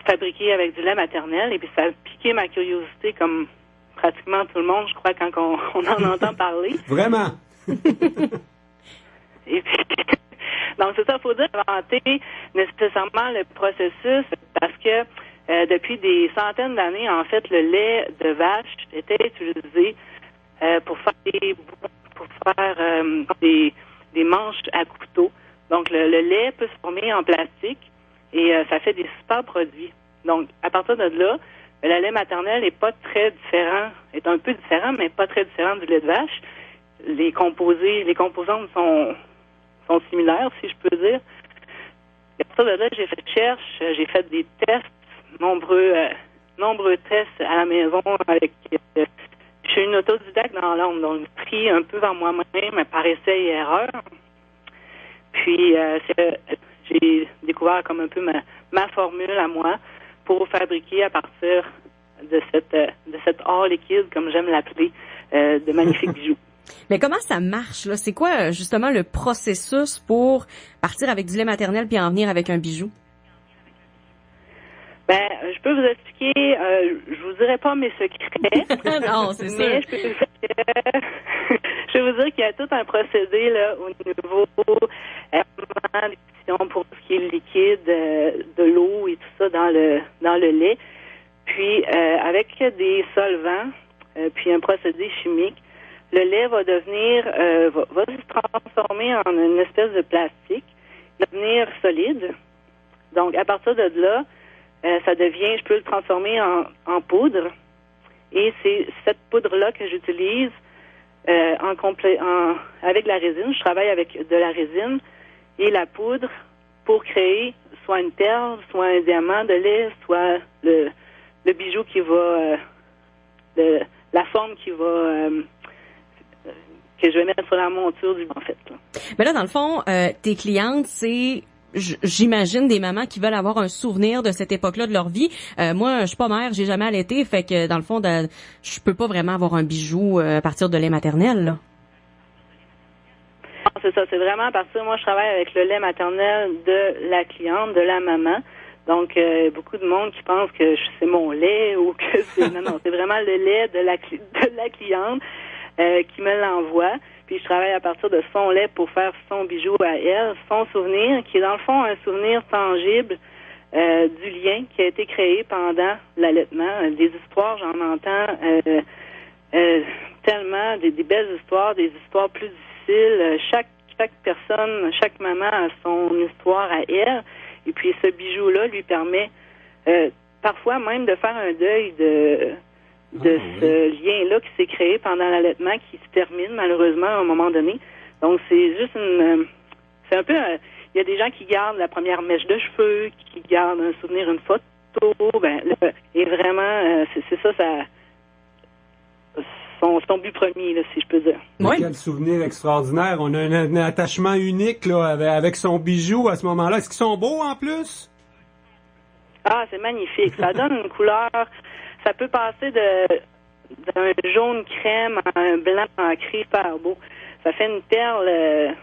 fabriqués avec du lait maternel, et puis ça a piqué ma curiosité comme pratiquement tout le monde, je crois, quand on en entend parler. Vraiment? Et puis, donc c'est ça, il faut dire, inventer nécessairement le processus, parce que depuis des centaines d'années, en fait, le lait de vache était utilisé pour faire des manches à couteau. Donc, le lait peut se former en plastique et ça fait des super produits. Donc, à partir de là, le lait maternel est pas très différent, est un peu différent, mais pas très différent du lait de vache. Les composantes sont similaires, si je peux dire. Et à partir de là, j'ai fait recherche, j'ai fait des tests, nombreux tests à la maison avec... je suis une autodidacte dans l'ombre, donc j'ai pris un peu vers moi-même par essai et erreur. Puis j'ai découvert comme un peu ma formule à moi pour fabriquer à partir de cette or liquide, comme j'aime l'appeler, de magnifiques bijoux. Mais comment ça marche, là? C'est quoi, justement, le processus pour partir avec du lait maternel puis en venir avec un bijou? Ben, je peux vous expliquer, je vous dirai pas mes secrets. Non, c'est mais sûr. Je peux vous dire qu'il y a tout un procédé là au niveau d'édition pour tout ce qui est liquide, de l'eau et tout ça dans le lait. Puis avec des solvants, puis un procédé chimique, le lait va devenir va se transformer en une espèce de plastique, devenir solide. Donc à partir de là, ça devient, je peux le transformer en poudre. Et c'est cette poudre-là que j'utilise avec la résine. Je travaille avec de la résine et la poudre pour créer soit une perle, soit un diamant de lait, soit le bijou qui va, la forme qui va, que je vais mettre sur la monture en fait. Là. Mais là, dans le fond, tes clientes, c'est... J'imagine des mamans qui veulent avoir un souvenir de cette époque-là de leur vie. Moi, je suis pas mère, j'ai jamais allaité, fait que dans le fond, je peux pas vraiment avoir un bijou à partir de lait maternel, là. C'est ça, c'est vraiment à partir, moi je travaille avec le lait maternel de la cliente, de la maman. Donc, beaucoup de monde qui pense que c'est mon lait ou que c'est... Non, c'est vraiment le lait de la cliente qui me l'envoie. Puis je travaille à partir de son lait pour faire son bijou à elle, son souvenir, qui est dans le fond un souvenir tangible du lien qui a été créé pendant l'allaitement. Des histoires, j'en entends tellement, des belles histoires, des histoires plus difficiles. Chaque personne, chaque maman a son histoire à elle. Et puis ce bijou-là lui permet parfois même de faire un deuil de ce lien-là qui s'est créé pendant l'allaitement, qui se termine malheureusement à un moment donné. Donc c'est juste c'est un peu... Il y a des gens qui gardent la première mèche de cheveux, qui gardent un souvenir, une photo. Et vraiment, c'est ça, son but premier, là, si je peux dire. Oui. Quel souvenir extraordinaire. On a un attachement unique là, avec son bijou à ce moment-là. Est-ce qu'ils sont beaux en plus? Ah, c'est magnifique. Ça donne une couleur. Ça peut passer d'un jaune crème à un blanc ancré super beau. Ça fait une perle...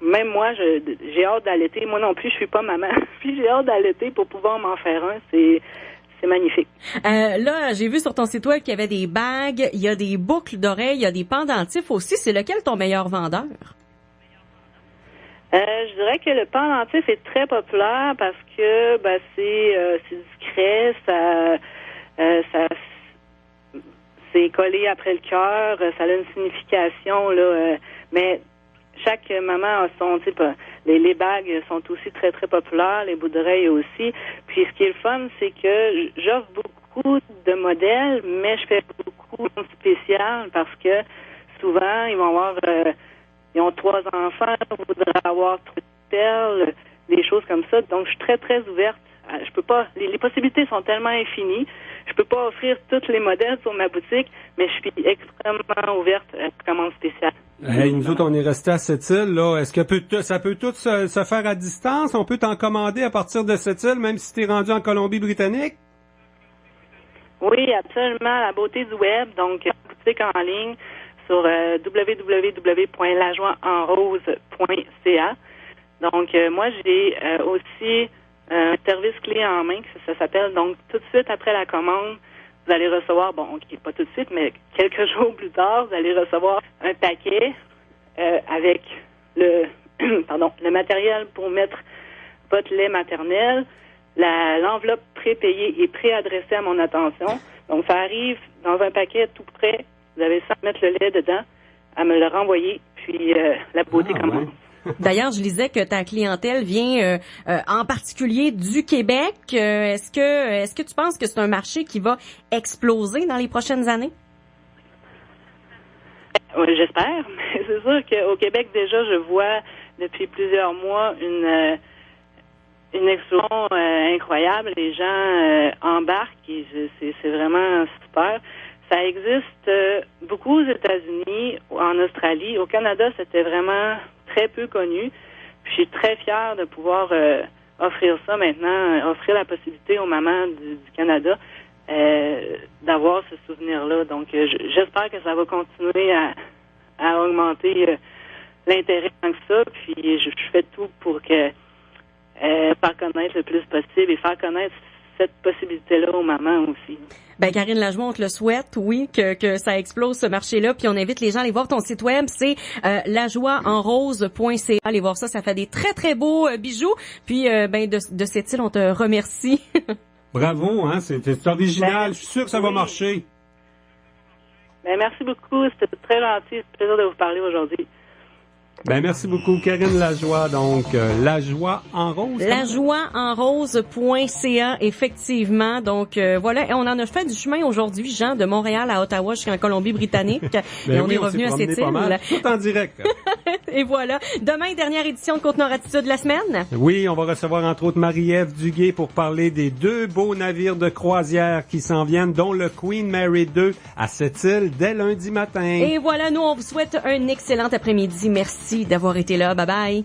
Même moi, j'ai hâte d'allaiter. Moi non plus, je suis pas maman. Puis j'ai hâte d'allaiter pour pouvoir m'en faire un. C'est magnifique. Là, j'ai vu sur ton site web qu'il y avait des bagues, il y a des boucles d'oreilles, il y a des pendentifs aussi. C'est lequel ton meilleur vendeur? Je dirais que le pendentif est très populaire parce que c'est discret, c'est collé après le cœur, ça a une signification là, mais chaque maman a son type. Les bagues sont aussi très, très populaires, les boucles d'oreilles aussi. Puis, ce qui est le fun, c'est que j'offre beaucoup de modèles, mais je fais beaucoup de spéciales parce que souvent, ils vont avoir... ils ont 3 enfants, voudraient avoir 3 perles, des choses comme ça. Donc, je suis très, très ouverte. Je peux pas... Les possibilités sont tellement infinies. Je peux pas offrir tous les modèles sur ma boutique, mais je suis extrêmement ouverte à la commande spéciale. Hey, nous autres, on est restés à cette île, là. Est-ce que ça peut tout se faire à distance? On peut t'en commander à partir de cette île, même si t'es rendu en Colombie-Britannique? Oui, absolument. La beauté du web, donc boutique en ligne sur www.lajoieenrose.ca. Donc, moi, j'ai aussi un service clé en main, ça s'appelle. Donc, tout de suite après la commande, vous allez recevoir, pas tout de suite, mais quelques jours plus tard, vous allez recevoir un paquet avec le matériel pour mettre votre lait maternel, l'enveloppe prépayée et préadressée à mon attention. Donc, ça arrive dans un paquet tout prêt. Vous avez ça à mettre le lait dedans, à me le renvoyer, puis la beauté commence. Ouais. D'ailleurs, je lisais que ta clientèle vient en particulier du Québec. Est-ce que tu penses que c'est un marché qui va exploser dans les prochaines années? Oui, j'espère. C'est sûr qu'au Québec, déjà, je vois depuis plusieurs mois une explosion incroyable. Les gens embarquent et c'est vraiment super. Ça existe beaucoup aux États-Unis, en Australie. Au Canada, c'était vraiment très peu connu. Puis je suis très fière de pouvoir offrir ça maintenant, offrir la possibilité aux mamans du Canada d'avoir ce souvenir-là. Donc, j'espère que ça va continuer à augmenter l'intérêt tant que ça. Puis je fais tout pour que faire connaître le plus possible et faire connaître cette possibilité-là aux mamans aussi. Ben Karine Lajoie, on te le souhaite, oui, que ça explose ce marché-là. Puis on invite les gens à aller voir ton site web, c'est lajoieenrose.ca. Allez voir ça, ça fait des très très beaux bijoux. Puis de cette île, on te remercie. Bravo, hein, c'est original. Je suis sûr que ça va marcher. Ben merci beaucoup, c'était très gentil, c'est un plaisir de vous parler aujourd'hui. Ben merci beaucoup, Karine Lajoie. Donc, Lajoie en rose. Lajoieenrose.ca, effectivement. Donc, voilà. Et on en a fait du chemin aujourd'hui, Jean, de Montréal à Ottawa jusqu'en Colombie-Britannique. Et on est revenu à cette île. Tout en direct. Et voilà. Demain, dernière édition de Côte-Nord Attitude la semaine. Oui, on va recevoir entre autres Marie-Ève Duguay pour parler des 2 beaux navires de croisière qui s'en viennent, dont le Queen Mary 2 à cette île dès lundi matin. Et voilà, nous, on vous souhaite un excellent après-midi. Merci d'avoir été là. Bye bye.